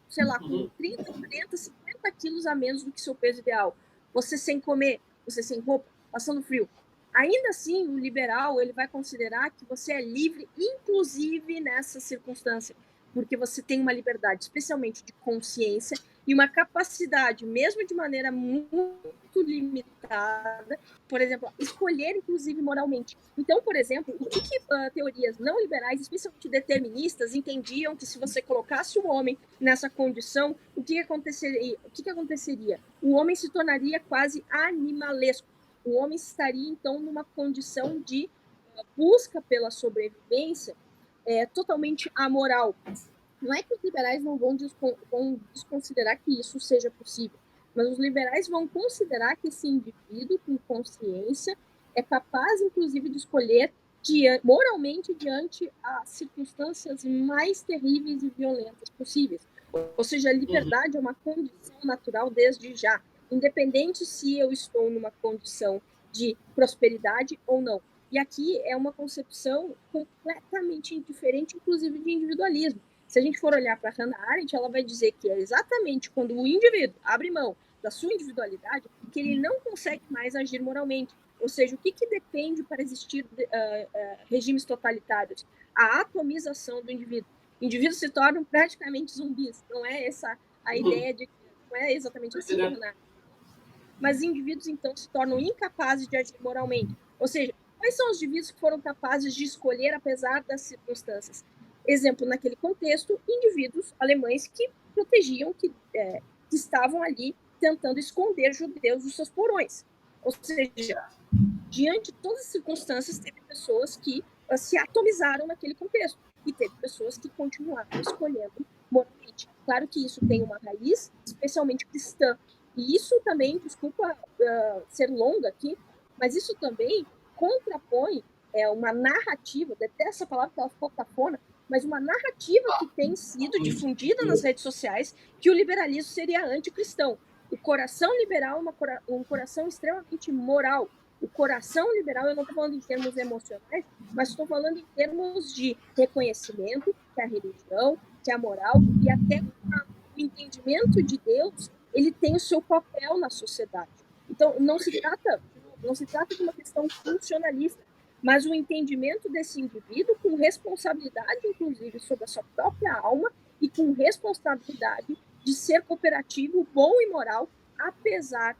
sei lá, com 30, 40, 50 quilos a menos do que seu peso ideal. Você sem comer, você sem roupa, passando frio. Ainda assim, o liberal ele vai considerar que você é livre, inclusive nessa circunstância, porque você tem uma liberdade, especialmente de consciência, e uma capacidade, mesmo de maneira muito limitada, por exemplo, escolher, inclusive, moralmente. Então, por exemplo, o que teorias não liberais, especialmente deterministas, entendiam que se você colocasse o homem nessa condição, o que aconteceria? O homem se tornaria quase animalesco. O homem estaria, então, numa condição de busca pela sobrevivência totalmente amoral. Não é que os liberais não vão desconsiderar que isso seja possível, mas os liberais vão considerar que esse indivíduo com consciência é capaz, inclusive, de escolher moralmente diante as circunstâncias mais terríveis e violentas possíveis. Ou seja, a liberdade é uma condição natural desde já, independente se eu estou numa condição de prosperidade ou não. E aqui é uma concepção completamente diferente, inclusive, de individualismo. Se a gente for olhar para Hannah Arendt, ela vai dizer que é exatamente quando o indivíduo abre mão da sua individualidade que ele não consegue mais agir moralmente. Ou seja, o que depende para existir regimes totalitários? A atomização do indivíduo. Indivíduos se tornam praticamente zumbis. Não é essa a ideia de que não é exatamente assim, Hannah. Mas indivíduos, então, se tornam incapazes de agir moralmente. Ou seja, quais são os indivíduos que foram capazes de escolher apesar das circunstâncias? Exemplo, naquele contexto, indivíduos alemães que protegiam, que estavam ali tentando esconder judeus dos seus porões. Ou seja, diante de todas as circunstâncias, teve pessoas que se atomizaram naquele contexto e teve pessoas que continuaram escolhendo moralmente. Claro que isso tem uma raiz, especialmente cristã. E isso também, desculpa ser longa aqui, mas isso também contrapõe uma narrativa, detesto essa palavra que ela ficou cafona, mas uma narrativa que tem sido difundida nas redes sociais que o liberalismo seria anticristão. O coração liberal é um coração extremamente moral. O coração liberal, eu não estou falando em termos emocionais, mas estou falando em termos de reconhecimento que a religião, que a moral e até o entendimento de Deus, ele tem o seu papel na sociedade. Então, não se trata de uma questão funcionalista, mas o entendimento desse indivíduo com responsabilidade, inclusive, sobre a sua própria alma e com responsabilidade de ser cooperativo, bom e moral, apesar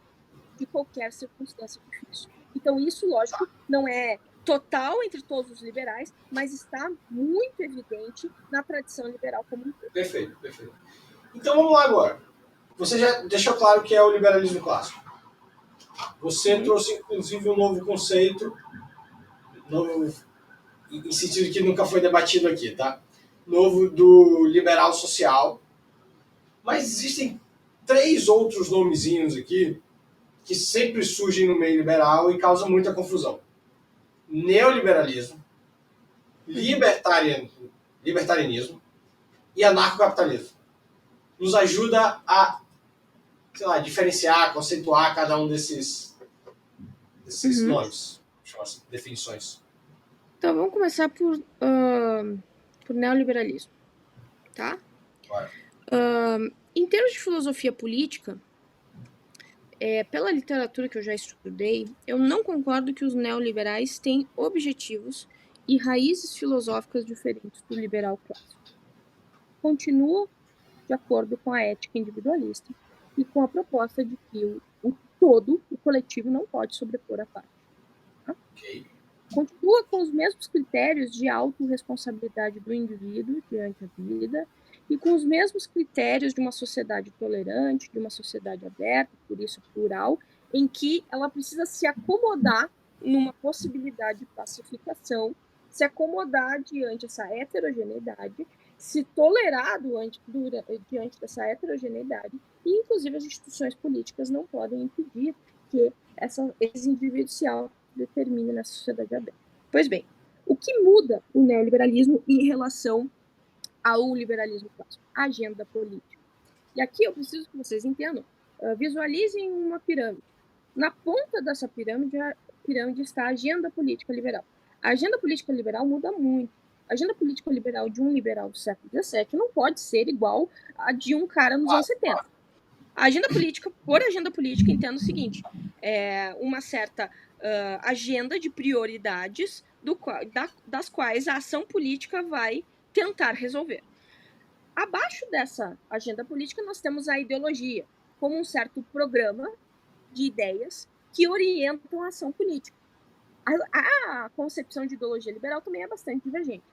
de qualquer circunstância difícil. Então, isso, lógico, não é total entre todos os liberais, mas está muito evidente na tradição liberal como um todo. Perfeito, perfeito. Então, vamos lá agora. Você já deixou claro que é o liberalismo clássico. Você trouxe, inclusive, um novo conceito, em sentido que nunca foi debatido aqui, tá? Novo do liberal social. Mas existem 3 outros nomezinhos aqui que sempre surgem no meio liberal e causam muita confusão. Neoliberalismo, libertarianismo e anarcocapitalismo. Nos ajuda a sei lá, diferenciar, conceituar cada um desses nomes, assim, definições. Então, vamos começar por neoliberalismo, tá? Em termos de filosofia política, pela literatura que eu já estudei, eu não concordo que os neoliberais têm objetivos e raízes filosóficas diferentes do liberal clássico. Continua de acordo com a ética individualista e com a proposta de que o todo, o coletivo, não pode sobrepor a parte. Tá? Okay. Continua com os mesmos critérios de autorresponsabilidade do indivíduo diante da vida e com os mesmos critérios de uma sociedade tolerante, de uma sociedade aberta, por isso plural, em que ela precisa se acomodar numa possibilidade de pacificação, se acomodar diante dessa heterogeneidade, se tolerar diante dessa heterogeneidade, e inclusive as instituições políticas não podem impedir que esses indivíduos se determinem nessa sociedade aberta. Pois bem, o que muda o neoliberalismo em relação ao liberalismo clássico? A agenda política. E aqui eu preciso que vocês entendam. Visualizem uma pirâmide. Na ponta dessa pirâmide está a agenda política liberal. A agenda política liberal muda muito. A agenda política liberal de um liberal do século XVII não pode ser igual a de um cara nos anos 70. A agenda política, por agenda política, entendo o seguinte: uma certa agenda de prioridades das quais a ação política vai tentar resolver. Abaixo dessa agenda política, nós temos a ideologia, como um certo programa de ideias que orientam a ação política. A concepção de ideologia liberal também é bastante divergente.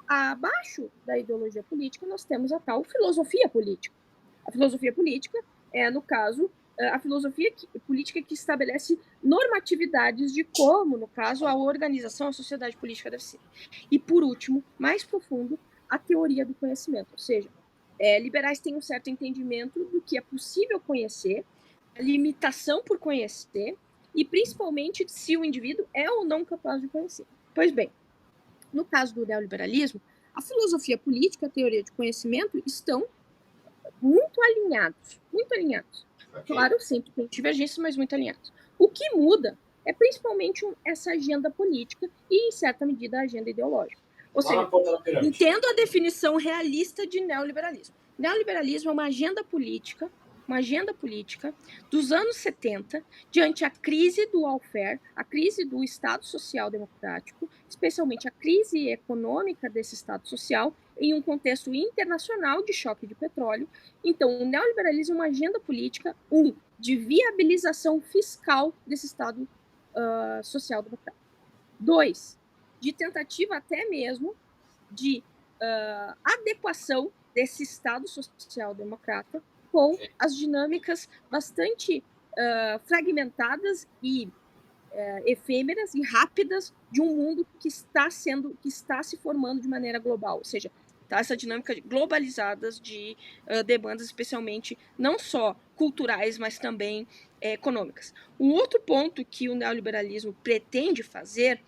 Abaixo da ideologia política, nós temos a tal filosofia política. A filosofia política é, no caso, a filosofia política que estabelece normatividades de como, no caso, a organização, a sociedade política deve ser. E, por último, mais profundo, a teoria do conhecimento. Ou seja, liberais têm um certo entendimento do que é possível conhecer, a limitação por conhecer, e principalmente se o indivíduo é ou não capaz de conhecer. Pois bem, no caso do neoliberalismo, a filosofia política e a teoria de conhecimento estão muito alinhados. Okay. Claro, sempre tem divergências, mas muito alinhados. O que muda é principalmente essa agenda política e, em certa medida, a agenda ideológica. Ou seja, entendo a definição realista de neoliberalismo. Neoliberalismo é uma agenda política dos anos 70, diante a crise do welfare, a crise do Estado Social Democrático, especialmente a crise econômica desse Estado Social, em um contexto internacional de choque de petróleo. Então, o neoliberalismo é uma agenda política, de viabilização fiscal desse Estado social democrático. 2, de tentativa até mesmo de adequação desse Estado social democrata com as dinâmicas bastante fragmentadas e efêmeras e rápidas de um mundo que está se formando de maneira global, ou seja, essa dinâmica globalizadas de demandas, especialmente não só culturais, mas também econômicas. Um outro ponto que o neoliberalismo pretende fazer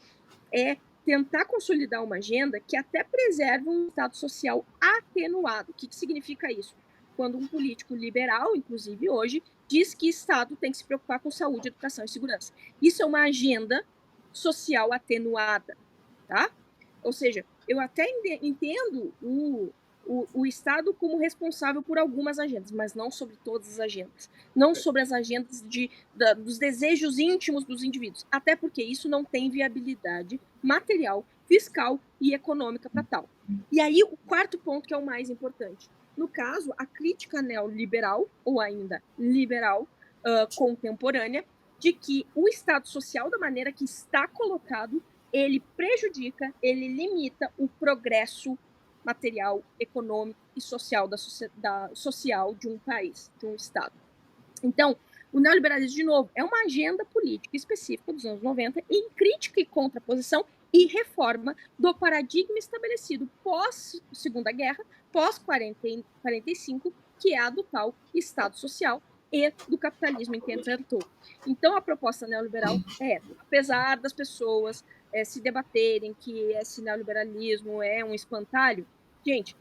é tentar consolidar uma agenda que até preserve um Estado social atenuado. O que significa isso? Quando um político liberal, inclusive hoje, diz que o Estado tem que se preocupar com saúde, educação e segurança. Isso é uma agenda social atenuada, tá? Ou seja, eu até entendo o Estado como responsável por algumas agendas, mas não sobre todas as agendas. Não sobre as agendas dos desejos íntimos dos indivíduos. Até porque isso não tem viabilidade material, fiscal e econômica para tal. E aí, o quarto ponto, que é o mais importante. No caso, a crítica neoliberal, ou ainda liberal, contemporânea, de que o Estado social, da maneira que está colocado, ele prejudica, ele limita o progresso material, econômico e social social de um país, de um Estado. Então, o neoliberalismo, de novo, é uma agenda política específica dos anos 90 em crítica e contraposição e reforma do paradigma estabelecido pós-Segunda Guerra, pós-45, que é a do tal Estado Social e do capitalismo em que entrou. Então, a proposta neoliberal é essa. Apesar das pessoas se debaterem que esse neoliberalismo é um espantalho, gente,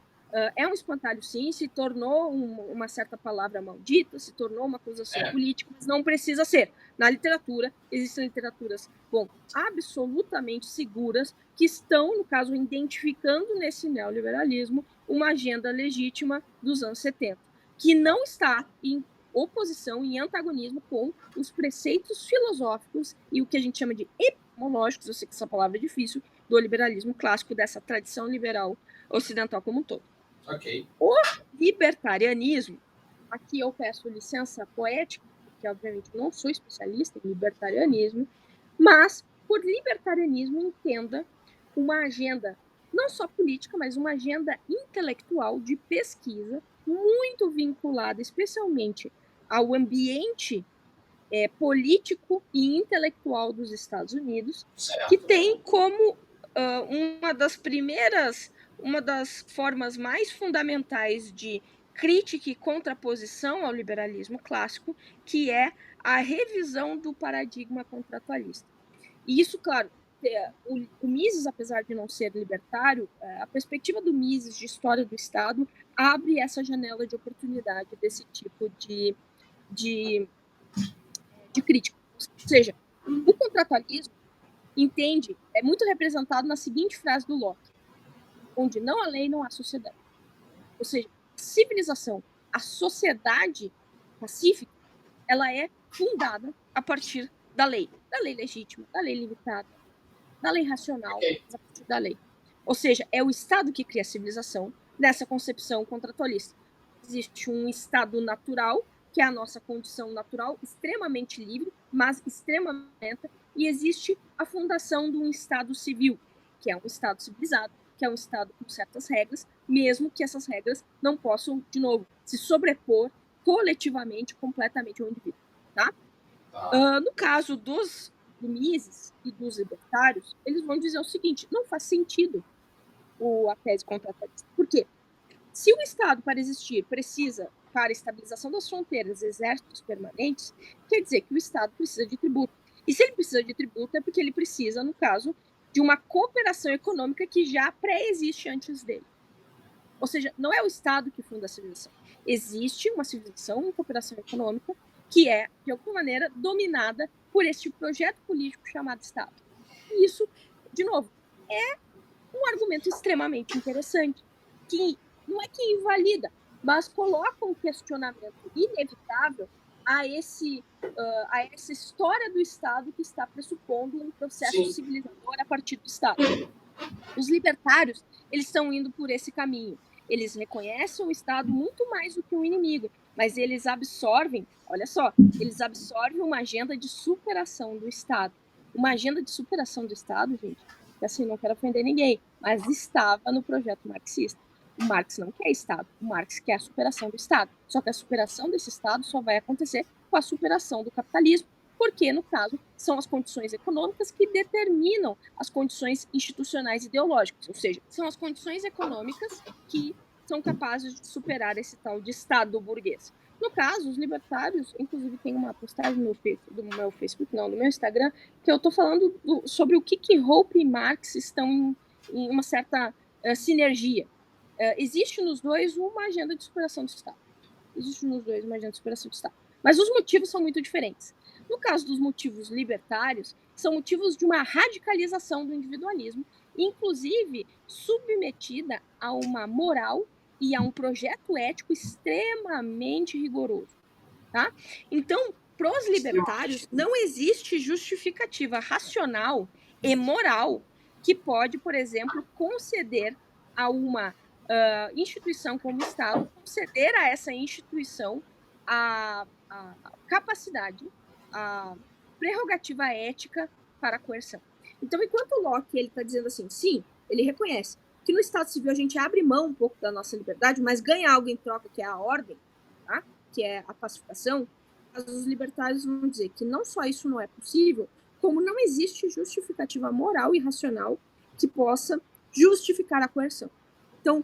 é um espantalho, sim, se tornou uma certa palavra maldita, se tornou uma acusação política, mas não precisa ser. Na literatura, existem literaturas, absolutamente seguras, que estão, no caso, identificando nesse neoliberalismo uma agenda legítima dos anos 70, que não está em oposição, em antagonismo com os preceitos filosóficos e o que a gente chama de epistemológicos, eu sei que essa palavra é difícil, do liberalismo clássico, dessa tradição liberal ocidental como um todo. Ok. O libertarianismo, aqui eu peço licença poética, porque obviamente não sou especialista em libertarianismo, mas por libertarianismo entenda uma agenda não só política, mas uma agenda intelectual de pesquisa muito vinculada especialmente ao ambiente político e intelectual dos Estados Unidos, Certo. que tem como uma das formas mais fundamentais de crítica e contraposição ao liberalismo clássico, que é a revisão do paradigma contratualista. E isso, claro, o Mises, apesar de não ser libertário, a perspectiva do Mises de história do Estado abre essa janela de oportunidade desse tipo de crítica. Ou seja, o contratualismo entende, é muito representado na seguinte frase do Locke: onde não há lei, não há sociedade. Ou seja, a civilização, a sociedade pacífica, ela é fundada a partir da lei legítima, da lei limitada, da lei racional, a partir da lei. Ou seja, é o Estado que cria a civilização nessa concepção contratualista. Existe um Estado natural, que é a nossa condição natural, extremamente livre, mas extremamente lenta, e existe a fundação de um Estado civil, que é um Estado civilizado, que é um Estado com certas regras, mesmo que essas regras não possam, de novo, se sobrepor coletivamente, completamente ao indivíduo. Tá? No caso do Mises e dos libertários, eles vão dizer o seguinte: não faz sentido a tese contratualista. Por quê? Se o Estado, para existir, precisa, para a estabilização das fronteiras, exércitos permanentes, quer dizer que o Estado precisa de tributo. E se ele precisa de tributo, é porque ele precisa, no caso, de uma cooperação econômica que já pré-existe antes dele. Ou seja, não é o Estado que funda a civilização. Existe uma civilização, uma cooperação econômica, que é, de alguma maneira, dominada por este projeto político chamado Estado. E isso, de novo, é um argumento extremamente interessante, que não é que invalida, mas coloca um questionamento inevitável a essa história do Estado que está pressupondo um processo civilizador a partir do Estado. Os libertários, eles estão indo por esse caminho. Eles reconhecem o Estado muito mais do que um inimigo, mas eles absorvem, olha só, eles absorvem uma agenda de superação do Estado. Uma agenda de superação do Estado, gente, que assim, não quero ofender ninguém, mas estava no projeto marxista. O Marx não quer Estado, o Marx quer a superação do Estado. Só que a superação desse Estado só vai acontecer com a superação do capitalismo, porque, no caso, são as condições econômicas que determinam as condições institucionais e ideológicas, ou seja, são as condições econômicas que são capazes de superar esse tal de Estado burguês. No caso, os libertários, inclusive tem uma postagem no meu Facebook, não, no meu Instagram, que eu estou falando sobre o que Hope e Marx estão em uma certa sinergia. Existe nos dois uma agenda de superação do Estado. Existe nos dois uma agenda de superação do Estado. Mas os motivos são muito diferentes. No caso dos motivos libertários, são motivos de uma radicalização do individualismo, inclusive submetida a uma moral e a um projeto ético extremamente rigoroso. Tá? Então, para os libertários, não existe justificativa racional e moral que pode, por exemplo, conceder a uma instituição como o Estado, conceder a essa instituição a capacidade, a prerrogativa ética para a coerção. Então, enquanto o Locke está dizendo assim, sim, ele reconhece que no Estado Civil a gente abre mão um pouco da nossa liberdade, mas ganha algo em troca, que é a ordem, tá? Que é a pacificação, os libertários vão dizer que não só isso não é possível, como não existe justificativa moral e racional que possa justificar a coerção. Então,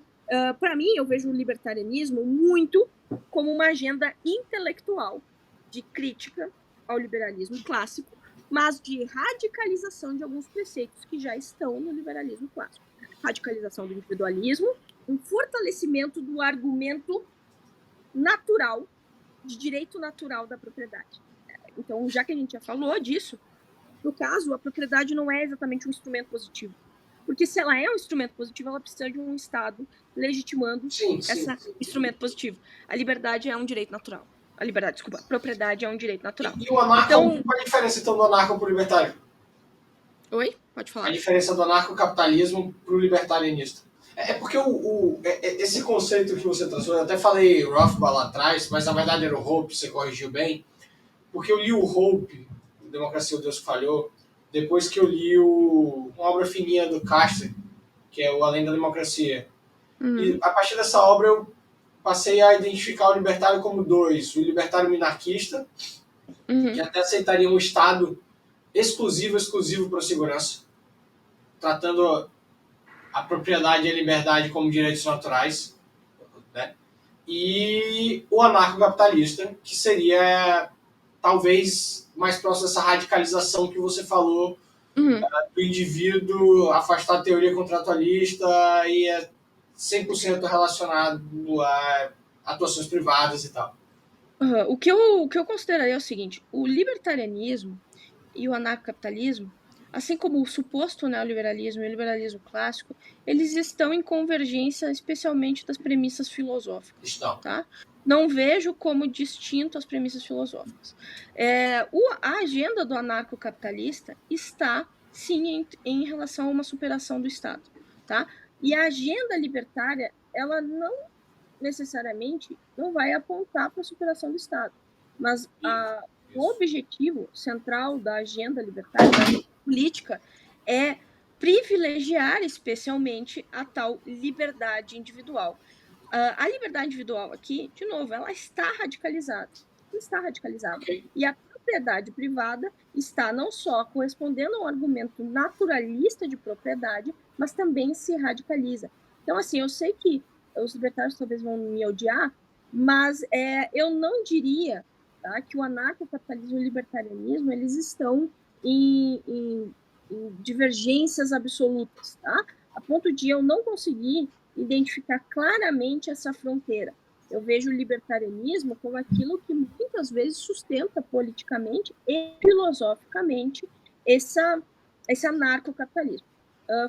para mim, eu vejo o libertarianismo muito como uma agenda intelectual de crítica ao liberalismo clássico, mas de radicalização de alguns preceitos que já estão no liberalismo clássico. Radicalização do individualismo, um fortalecimento do argumento natural, de direito natural da propriedade. Então, já que a gente já falou disso, no caso, a propriedade não é exatamente um instrumento positivo. Porque se ela é um instrumento positivo, ela precisa de um Estado legitimando esse instrumento positivo. A liberdade é um direito natural. A propriedade é um direito natural. E o anarco, então, qual é a diferença então do anarco para o libertário? Oi? Pode falar. A diferença do anarcocapitalismo para o libertarianista. É porque esse conceito que você traçou, eu até falei Rothbard lá atrás, mas na verdade era o Hope, você corrigiu bem, porque eu li o Hope, Democracia ou Deus que Falhou, depois que eu li uma obra fininha do Castro, que é o Além da Democracia. E a partir dessa obra eu passei a identificar o libertário como dois. O libertário minarquista, que até aceitaria um Estado exclusivo para a segurança, tratando a propriedade e a liberdade como direitos naturais, né? E o anarcocapitalista, que seria talvez mais próximo dessa radicalização que você falou, do indivíduo afastar a teoria contratualista e é 100% relacionado a atuações privadas e tal. O que eu consideraria é o seguinte: o libertarianismo e o anarcocapitalismo, assim como o suposto neoliberalismo e o liberalismo clássico, eles estão em convergência, especialmente das premissas filosóficas. Tá? Não vejo como distinto as premissas filosóficas. A agenda do anarcocapitalista está, sim, em relação a uma superação do Estado. Tá? E a agenda libertária, ela não necessariamente não vai apontar para a superação do Estado. Mas o objetivo central da agenda libertária, da política, é privilegiar especialmente a tal liberdade individual. A liberdade individual aqui, de novo, ela está radicalizada. Okay. E a propriedade privada está não só correspondendo a um argumento naturalista de propriedade, mas também se radicaliza. Então, assim, eu sei que os libertários talvez vão me odiar, mas eu não diria, tá, que o anarcocapitalismo e o libertarianismo eles estão em divergências absolutas, tá? A ponto de eu não conseguir identificar claramente essa fronteira. Eu vejo o libertarianismo como aquilo que muitas vezes sustenta politicamente e filosoficamente esse anarcocapitalismo.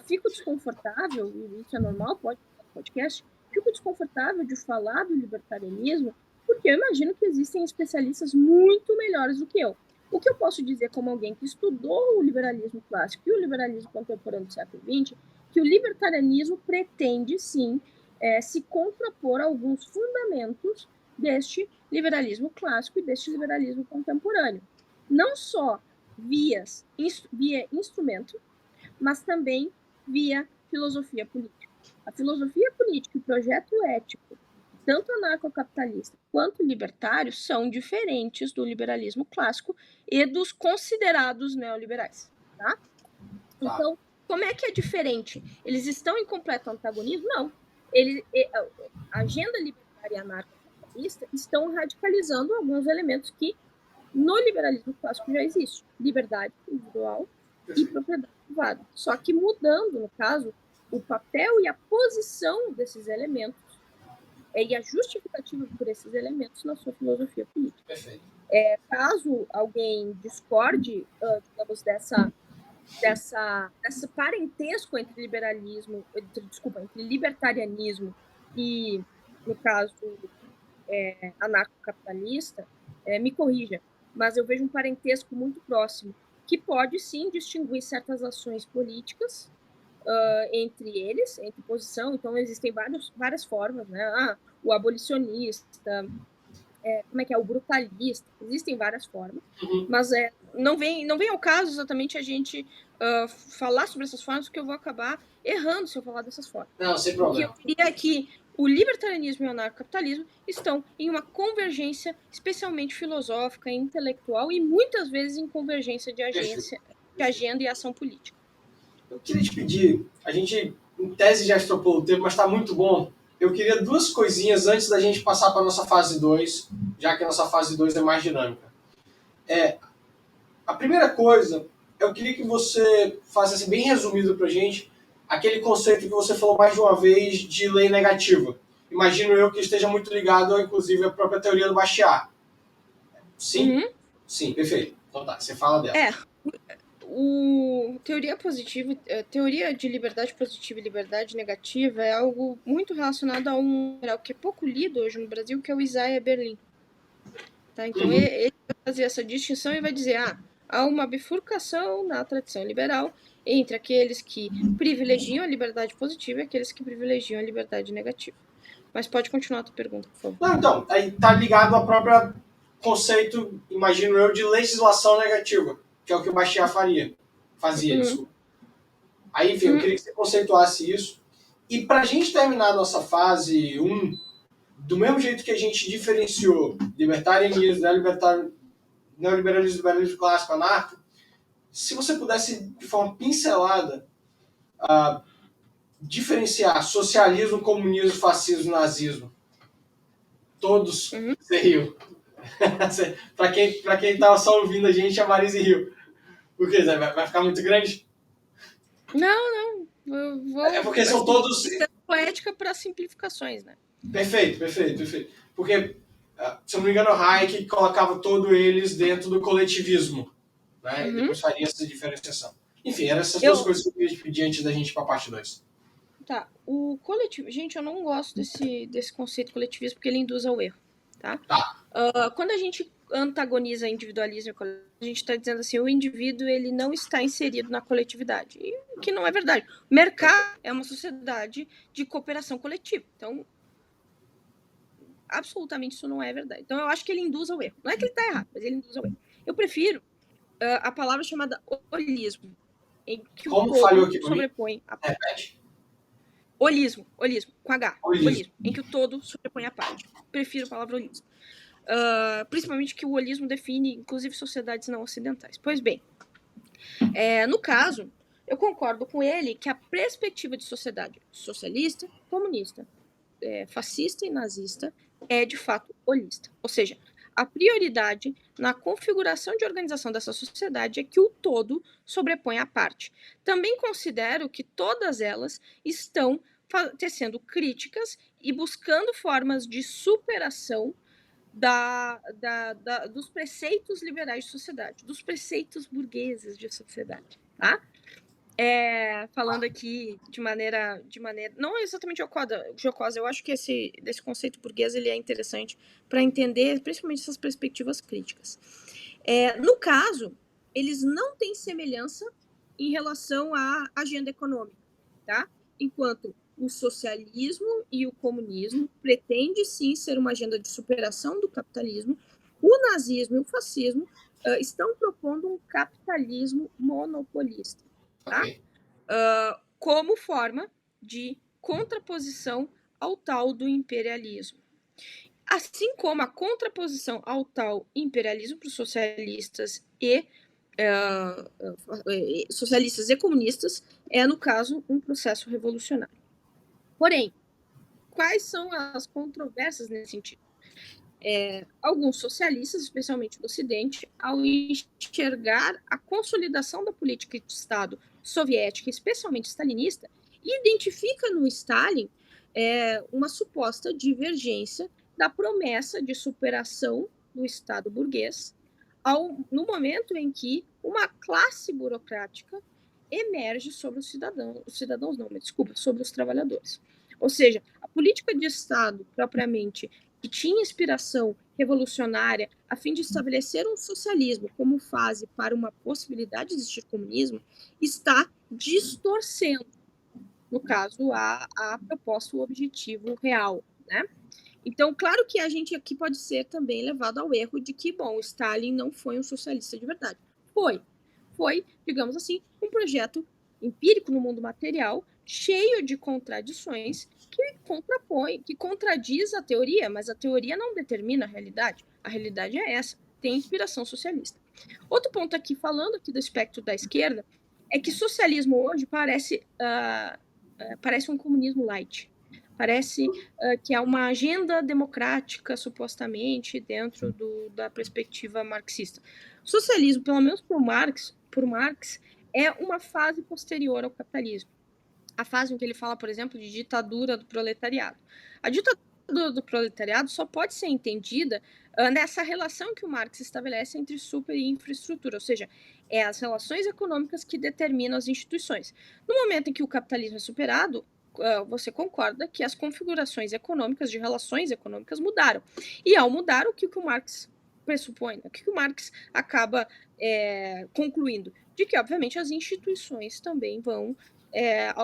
Fico desconfortável, e isso é normal, pode ser um podcast, fico desconfortável de falar do libertarianismo, porque eu imagino que existem especialistas muito melhores do que eu. O que eu posso dizer como alguém que estudou o liberalismo clássico e o liberalismo contemporâneo do século XX, que o libertarianismo pretende, sim, se contrapor a alguns fundamentos deste liberalismo clássico e deste liberalismo contemporâneo. Não só via instrumento, mas também via filosofia política. A filosofia política e o projeto ético, tanto anarcocapitalista quanto libertário, são diferentes do liberalismo clássico e dos considerados neoliberais. Tá? Então, como é que é diferente? Eles estão em completo antagonismo? Não. A agenda libertária e anarcocapitalista estão radicalizando alguns elementos que no liberalismo clássico já existe. Liberdade individual e propriedade privada. Só que mudando, no caso, o papel e a posição desses elementos e a justificativa por esses elementos na sua filosofia política. Perfeito. Caso alguém discorde, digamos, desse parentesco entre entre libertarianismo e, no caso, anarcocapitalista, me corrija, mas eu vejo um parentesco muito próximo, que pode sim distinguir certas ações políticas entre eles, entre posição. Então existem várias formas, né? O abolicionista, o brutalista, existem várias formas, mas não vem ao caso exatamente a gente falar sobre essas formas, porque eu vou acabar errando se eu falar dessas formas. Não, sem problema. O que eu diria é que o libertarianismo e o anarcocapitalismo estão em uma convergência especialmente filosófica e intelectual e muitas vezes em convergência de agenda e ação política. Eu queria te pedir, a gente em tese já estropou o tempo, mas está muito bom. Eu queria duas coisinhas antes da gente passar para a nossa fase 2, já que a nossa fase 2 é mais dinâmica. A primeira coisa, eu queria que você fizesse bem resumido para a gente aquele conceito que você falou mais de uma vez de lei negativa. Imagino eu que esteja muito ligado, inclusive, à própria teoria do Bastiat. Sim? Uhum. Sim, perfeito. Então tá, você fala dela. Teoria de liberdade positiva e liberdade negativa é algo muito relacionado a um geral que é pouco lido hoje no Brasil, que é o Isaiah Berlin. Tá? Então, ele vai fazer essa distinção e vai dizer, há uma bifurcação na tradição liberal entre aqueles que privilegiam a liberdade positiva e aqueles que privilegiam a liberdade negativa. Mas pode continuar a tua pergunta, por favor. Não, então, aí está ligado ao próprio conceito, imagino eu, de legislação negativa, que é o que o Bastiat fazia, desculpa. Aí, enfim, eu queria que você conceituasse isso. E para a gente terminar a nossa fase 1, do mesmo jeito que a gente diferenciou libertarianismo, neoliberalismo, liberalismo clássico, anarco, se você pudesse, de forma pincelada, diferenciar socialismo, comunismo, fascismo, nazismo, todos você riu. Para quem estava só ouvindo a gente, a Marise riu. Por quê? Vai ficar muito grande? Não. Eu vou, é porque são todos... poética para simplificações, né? Perfeito. Porque, se eu não me engano, Hayek colocava todos eles dentro do coletivismo, né? E depois faria essa diferenciação. Enfim, eram essas duas coisas que eu queria pedir antes da gente ir para a parte 2. Tá, o coletivo... Gente, eu não gosto desse conceito coletivismo porque ele induz ao erro, tá? Quando a gente antagoniza individualismo e coletivismo, a gente está dizendo assim, o indivíduo ele não está inserido na coletividade, e que não é verdade. O mercado é uma sociedade de cooperação coletiva, então absolutamente isso não é verdade. Então eu acho que ele induz ao erro. Não é que ele está errado, mas ele induz ao erro. Eu prefiro a palavra chamada holismo, em que Como o falhou todo aqui sobrepõe a parte. Repete. Holismo, com H. Holismo. Em que o todo sobrepõe a parte. Prefiro a palavra holismo. Principalmente que o holismo define, inclusive, sociedades não ocidentais. Pois bem, no caso, eu concordo com ele que a perspectiva de sociedade socialista, comunista, fascista e nazista é, de fato, holista. Ou seja, a prioridade na configuração de organização dessa sociedade é que o todo sobrepõe a parte. Também considero que todas elas estão tecendo críticas e buscando formas de superação dos preceitos liberais de sociedade, dos preceitos burgueses de sociedade, tá? Falando aqui de maneira não exatamente jocosa, eu acho que desse conceito burguês ele é interessante para entender principalmente essas perspectivas críticas. No caso, eles não têm semelhança em relação à agenda econômica, tá? Enquanto o socialismo e o comunismo pretendem sim ser uma agenda de superação do capitalismo, o nazismo e o fascismo estão propondo um capitalismo monopolista, tá? Como forma de contraposição ao tal do imperialismo. Assim como a contraposição ao tal imperialismo para os socialistas e comunistas é, no caso, um processo revolucionário. Porém, quais são as controvérsias nesse sentido? Alguns socialistas, especialmente do Ocidente, ao enxergar a consolidação da política de Estado soviética, especialmente stalinista, identifica no Stalin uma suposta divergência da promessa de superação do Estado burguês no momento em que uma classe burocrática emerge sobre os cidadãos não, mas desculpa, sobre os trabalhadores. Ou seja, a política de Estado propriamente que tinha inspiração revolucionária a fim de estabelecer um socialismo como fase para uma possibilidade de existir comunismo, está distorcendo, no caso, a proposta, o objetivo real, né? Então, claro que a gente aqui pode ser também levado ao erro de que, bom, Stalin não foi um socialista de verdade. Foi, digamos assim, um projeto empírico no mundo material, cheio de contradições, que contradiz a teoria, mas a teoria não determina a realidade. A realidade é essa, tem inspiração socialista. Outro ponto aqui, falando aqui do espectro da esquerda, é que socialismo hoje parece um comunismo light. Parece que é uma agenda democrática, supostamente, dentro da perspectiva marxista. Socialismo, pelo menos por Marx, é uma fase posterior ao capitalismo. a fase em que ele fala, por exemplo, de ditadura do proletariado. A ditadura do proletariado só pode ser entendida nessa relação que o Marx estabelece entre super e infraestrutura, ou seja, é as relações econômicas que determinam as instituições. No momento em que o capitalismo é superado, você concorda que as configurações econômicas, de relações econômicas, mudaram. E ao mudar, o que o Marx pressupõe? O que o Marx acaba concluindo? De que, obviamente, as instituições também vão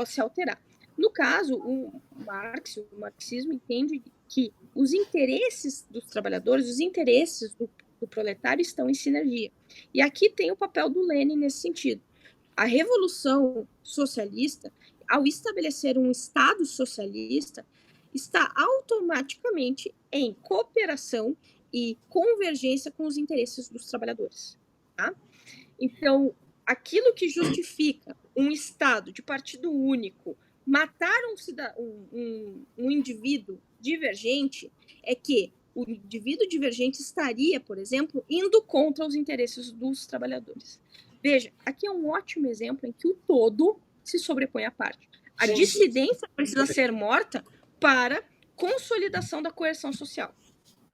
se alterar. No caso, o marxismo entende que os interesses dos trabalhadores, os interesses do proletário estão em sinergia. E aqui tem o papel do Lenin nesse sentido. A Revolução Socialista, ao estabelecer um Estado socialista, está automaticamente em cooperação e convergência com os interesses dos trabalhadores. Tá? Então, aquilo que justifica um Estado de partido único matar um indivíduo divergente é que o indivíduo divergente estaria, por exemplo, indo contra os interesses dos trabalhadores. Veja, aqui é um ótimo exemplo em que o todo se sobrepõe à parte. A dissidência precisa ser morta para consolidação da coerção social.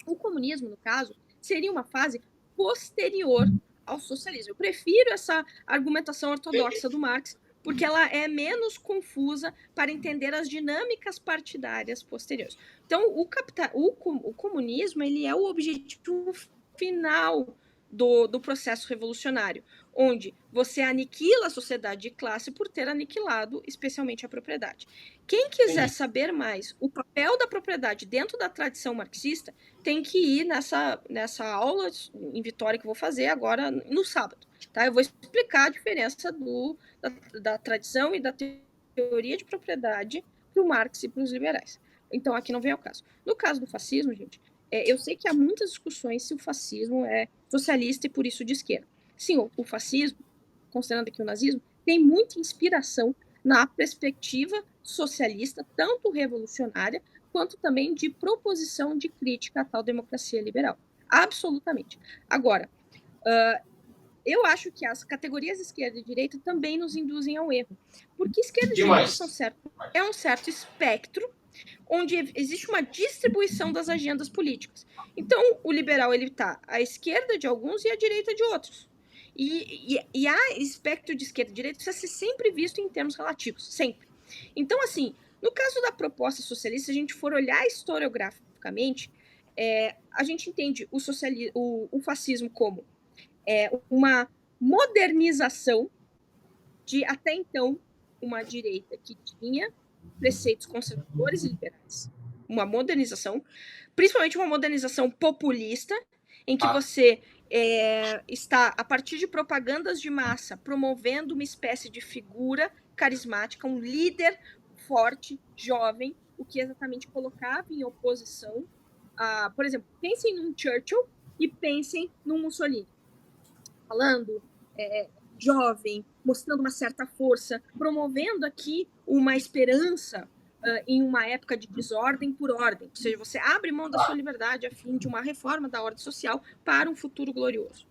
O comunismo, no caso, seria uma fase posterior ao socialismo. Eu prefiro essa argumentação ortodoxa do Marx, porque ela é menos confusa para entender as dinâmicas partidárias posteriores. Então, o comunismo ele é o objetivo final do processo revolucionário, onde você aniquila a sociedade de classe por ter aniquilado especialmente a propriedade. Quem quiser saber mais o papel da propriedade dentro da tradição marxista, tem que ir nessa aula em Vitória que eu vou fazer agora no sábado. Tá? Eu vou explicar a diferença da tradição e da teoria de propriedade para o Marx e para os liberais. Então, aqui não vem ao caso. No caso do fascismo, gente, eu sei que há muitas discussões se o fascismo é socialista e por isso de esquerda. Sim, o fascismo, considerando aqui o nazismo, tem muita inspiração na perspectiva socialista, tanto revolucionária, quanto também de proposição de crítica à tal democracia liberal. Absolutamente. Agora, eu acho que as categorias esquerda e direita também nos induzem ao erro. Porque esquerda e direita é um certo espectro onde existe uma distribuição das agendas políticas. Então, o liberal ele está à esquerda de alguns e à direita de outros. E a espectro de esquerda e direita precisa ser sempre visto em termos relativos, sempre. Então, assim, no caso da proposta socialista, se a gente for olhar historiograficamente, a gente entende o fascismo como uma modernização de, até então, uma direita que tinha preceitos conservadores e liberais. Uma modernização, principalmente uma modernização populista, em que você está, a partir de propagandas de massa, promovendo uma espécie de figura carismática, um líder forte, jovem, o que exatamente colocava em oposição a, por exemplo, pensem num Churchill e pensem num Mussolini. Falando jovem, mostrando uma certa força, promovendo aqui uma esperança em uma época de desordem por ordem. Ou seja, você abre mão da sua liberdade a fim de uma reforma da ordem social para um futuro glorioso.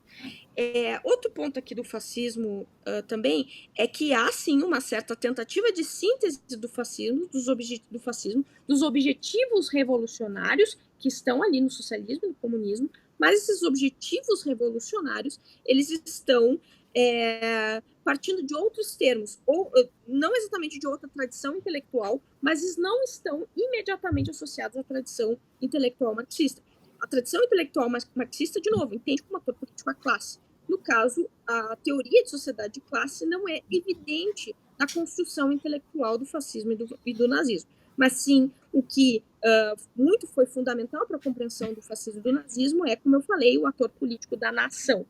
Outro ponto aqui do fascismo também é que há sim uma certa tentativa de síntese do fascismo, dos objetivos revolucionários que estão ali no socialismo e no comunismo, mas esses objetivos revolucionários eles estão partindo de outros termos, ou não exatamente de outra tradição intelectual, mas eles não estão imediatamente associados à tradição intelectual marxista. A tradição intelectual marxista, de novo, entende como ator político a classe. No caso, a teoria de sociedade de classe não é evidente na construção intelectual do fascismo e do nazismo. Mas sim, o que muito foi fundamental para a compreensão do fascismo e do nazismo é, como eu falei, o ator político da nação.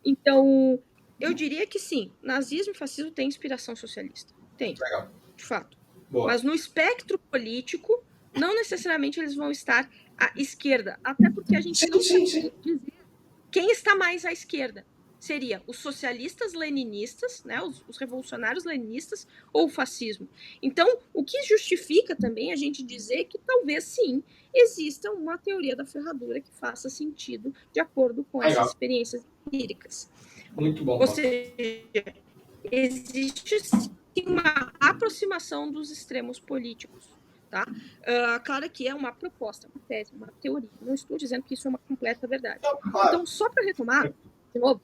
Então, eu diria que sim, nazismo e fascismo têm inspiração socialista. Tem, de fato. Boa. Mas no espectro político, não necessariamente eles vão estar à esquerda. Até porque a gente não pode dizer quem está mais à esquerda. Seria os socialistas leninistas, né, os revolucionários leninistas, ou o fascismo. Então, o que justifica também a gente dizer que talvez sim exista uma teoria da ferradura que faça sentido de acordo com essas experiências empíricas. Muito bom. Ou seja, existe uma aproximação dos extremos políticos. Tá? Claro que é uma proposta, uma tese, uma teoria. Não estou dizendo que isso é uma completa verdade. Então, só para retomar, de novo,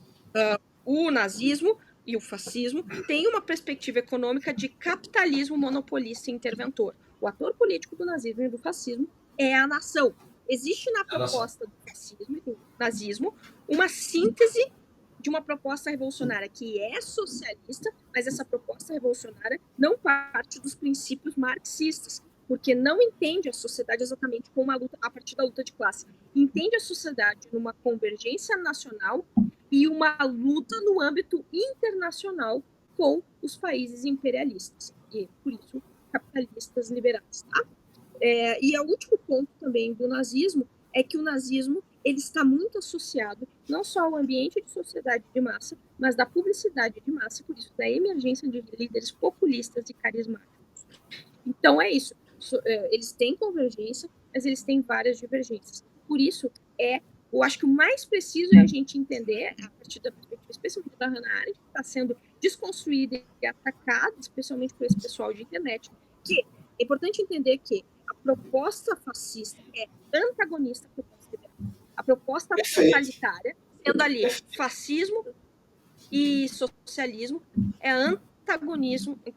o nazismo e o fascismo têm uma perspectiva econômica de capitalismo monopolista e interventor. O ator político do nazismo e do fascismo é a nação. Existe na proposta do fascismo e do nazismo uma síntese de uma proposta revolucionária que é socialista, mas essa proposta revolucionária não parte dos princípios marxistas, porque não entende a sociedade exatamente como uma luta a partir da luta de classe. Entende a sociedade numa convergência nacional e uma luta no âmbito internacional com os países imperialistas, e por isso capitalistas liberais. Tá? E o último ponto também do nazismo é que o nazismo ele está muito associado não só ao ambiente de sociedade de massa, mas da publicidade de massa, por isso da emergência de líderes populistas e carismáticos. Então é isso. Eles têm convergência, mas eles têm várias divergências. Por isso, eu acho que o mais preciso é a gente entender, a partir da perspectiva especialmente da Hannah Arendt, que está sendo desconstruída e atacada, especialmente por esse pessoal de internet, que é importante entender que a proposta fascista é antagonista à proposta liberal. A proposta totalitária, sendo ali fascismo e socialismo, é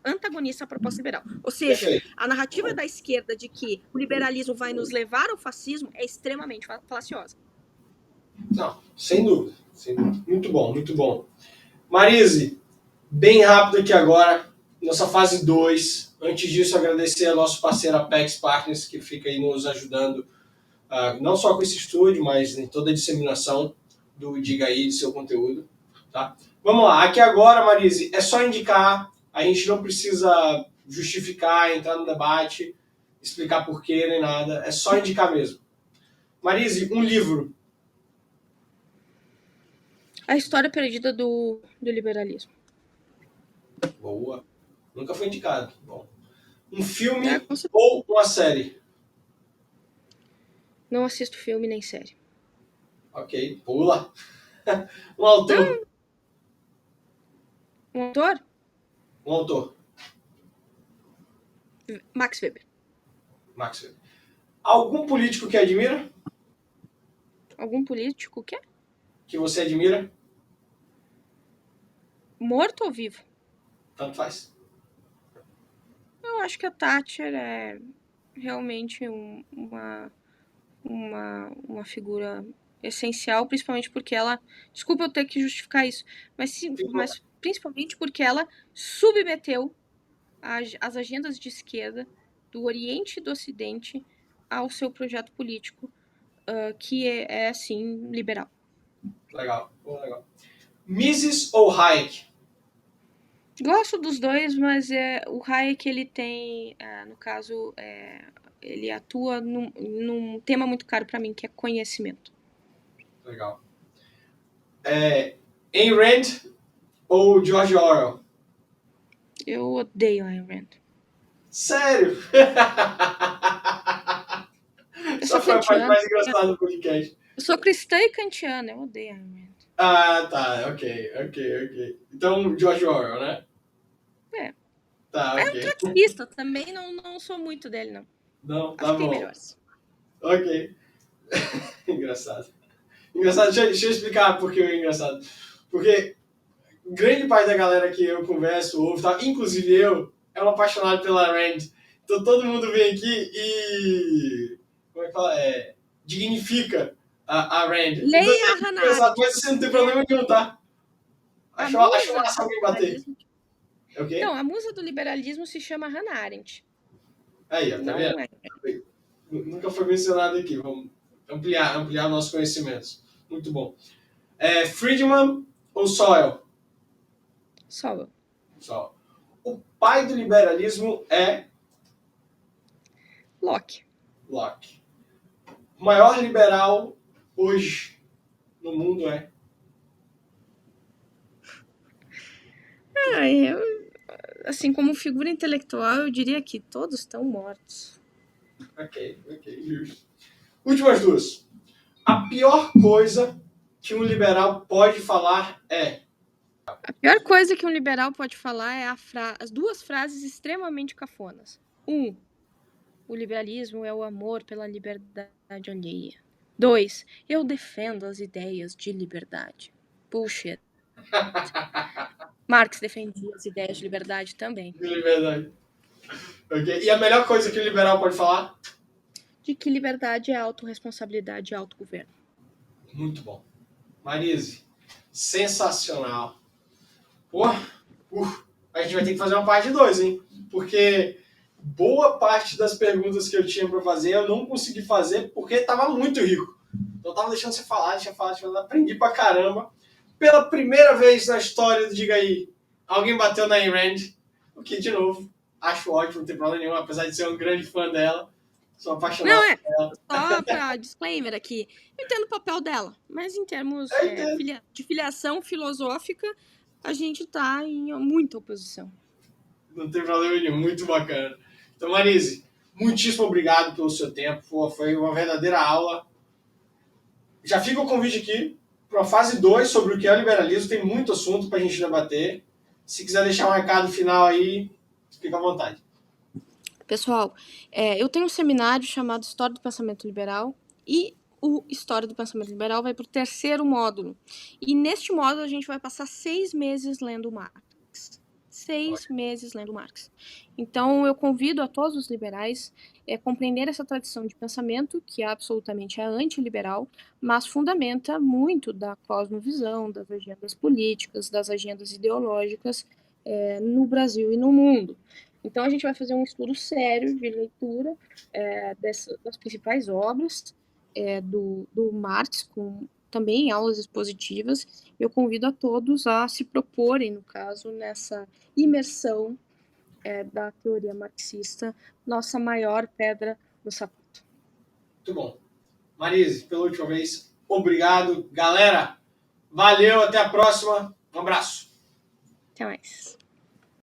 antagonista à proposta liberal. Ou seja, a narrativa da esquerda de que o liberalismo vai nos levar ao fascismo é extremamente falaciosa. Não, sem dúvida. Sem dúvida. Muito bom, muito bom. Marise, bem rápido aqui agora, nossa fase 2. Antes disso, agradecer ao nosso parceiro Apex Partners, que fica aí nos ajudando, não só com esse estúdio, mas em toda a disseminação do Diga Aí, do seu conteúdo. Tá? Vamos lá, aqui agora, Marise, é só indicar, a gente não precisa justificar, entrar no debate, explicar porquê nem nada, é só indicar mesmo. Marise, um livro. A História Perdida do liberalismo. Boa. Nunca foi indicado. Bom. Um filme ou uma série? Não assisto filme nem série. Ok, pula. Um autor? Um autor? Um autor. Max Weber. Max Weber. Algum político que admira? Algum político que? Que você admira? Morto ou vivo? Tanto faz. Eu acho que a Thatcher é realmente uma figura essencial, principalmente porque ela... Desculpa eu ter que justificar isso, mas principalmente porque ela submeteu as agendas de esquerda do Oriente e do Ocidente ao seu projeto político, que é assim, liberal. Legal, legal. Mises ou Hayek? Gosto dos dois, mas o Hayek, ele tem, no caso, ele atua num tema muito caro para mim, que é conhecimento. Legal. Ayn Rand ou George Orwell? Eu odeio Ayn Rand. Sério? Essa foi a parte mais engraçada do podcast. Eu sou cristã e kantiana, eu odeio Ayn Rand. Ah, tá, ok. Então, George Orwell, né? Tá, ok. É um trotskista, também não sou muito dele, não. Não, tá acho que bom. tem melhores. Ok. Engraçado. Deixa eu explicar por que é engraçado. Porque grande parte da galera que eu converso, ouve, tá? Inclusive eu, é um apaixonado pela Rand. Então todo mundo vem aqui e... Como é que fala? Dignifica a Rand. Leia a Hannah Arendt. Mas você não tem problema nenhum, tá? Acho massa alguém bater. Okay? Então, a musa do liberalismo se chama Hannah Arendt. Aí, ó, tá vendo? Nunca foi mencionado aqui. Vamos ampliar nossos conhecimentos. Muito bom. Friedman ou Sowell? Sowell. O pai do liberalismo é... Locke. O maior liberal hoje no mundo é... Assim, como figura intelectual, eu diria que todos estão mortos. Ok, justo. Últimas duas. A pior coisa que um liberal pode falar é... A pior coisa que um liberal pode falar é as duas frases extremamente cafonas. 1. O liberalismo é o amor pela liberdade alheia. 2. Eu defendo as ideias de liberdade. Bullshit. Marx defendia as ideias de liberdade também. De liberdade. Okay. E a melhor coisa que o liberal pode falar? De que liberdade é autorresponsabilidade e autogoverno. Muito bom. Marise, sensacional. Porra, a gente vai ter que fazer uma parte 2, hein? Porque boa parte das perguntas que eu tinha para fazer eu não consegui fazer porque estava muito rico. Então eu tava deixando você falar, aprendi pra caramba. Pela primeira vez na história do Diga Aí, alguém bateu na Ayn Rand, o que, de novo, acho ótimo, não tem problema nenhum, apesar de ser um grande fã dela. Sou apaixonado por ela. Só para disclaimer aqui, eu entendo o papel dela, mas em termos de filiação filosófica, a gente está em muita oposição. Não tem problema nenhum, muito bacana. Então, Marise, muitíssimo obrigado pelo seu tempo, foi uma verdadeira aula. Já fica o convite aqui para a fase 2 sobre o que é o liberalismo, tem muito assunto para a gente debater. Se quiser deixar um recado final aí, fica à vontade. Pessoal, eu tenho um seminário chamado História do Pensamento Liberal e o História do Pensamento Liberal vai para o 3º módulo. E neste módulo a gente vai passar 6 meses lendo Marx. 6 meses lendo Marx. Então eu convido a todos os liberais a compreender essa tradição de pensamento, que absolutamente é antiliberal, mas fundamenta muito da cosmovisão, das agendas políticas, das agendas ideológicas no Brasil e no mundo. Então, a gente vai fazer um estudo sério de leitura das principais obras do Marx, com também aulas expositivas. Eu convido a todos a se proporem, no caso, nessa imersão da teoria marxista, nossa maior pedra no sapato. Muito bom. Marise, pela última vez, obrigado. Galera, valeu, até a próxima. Um abraço. Até mais.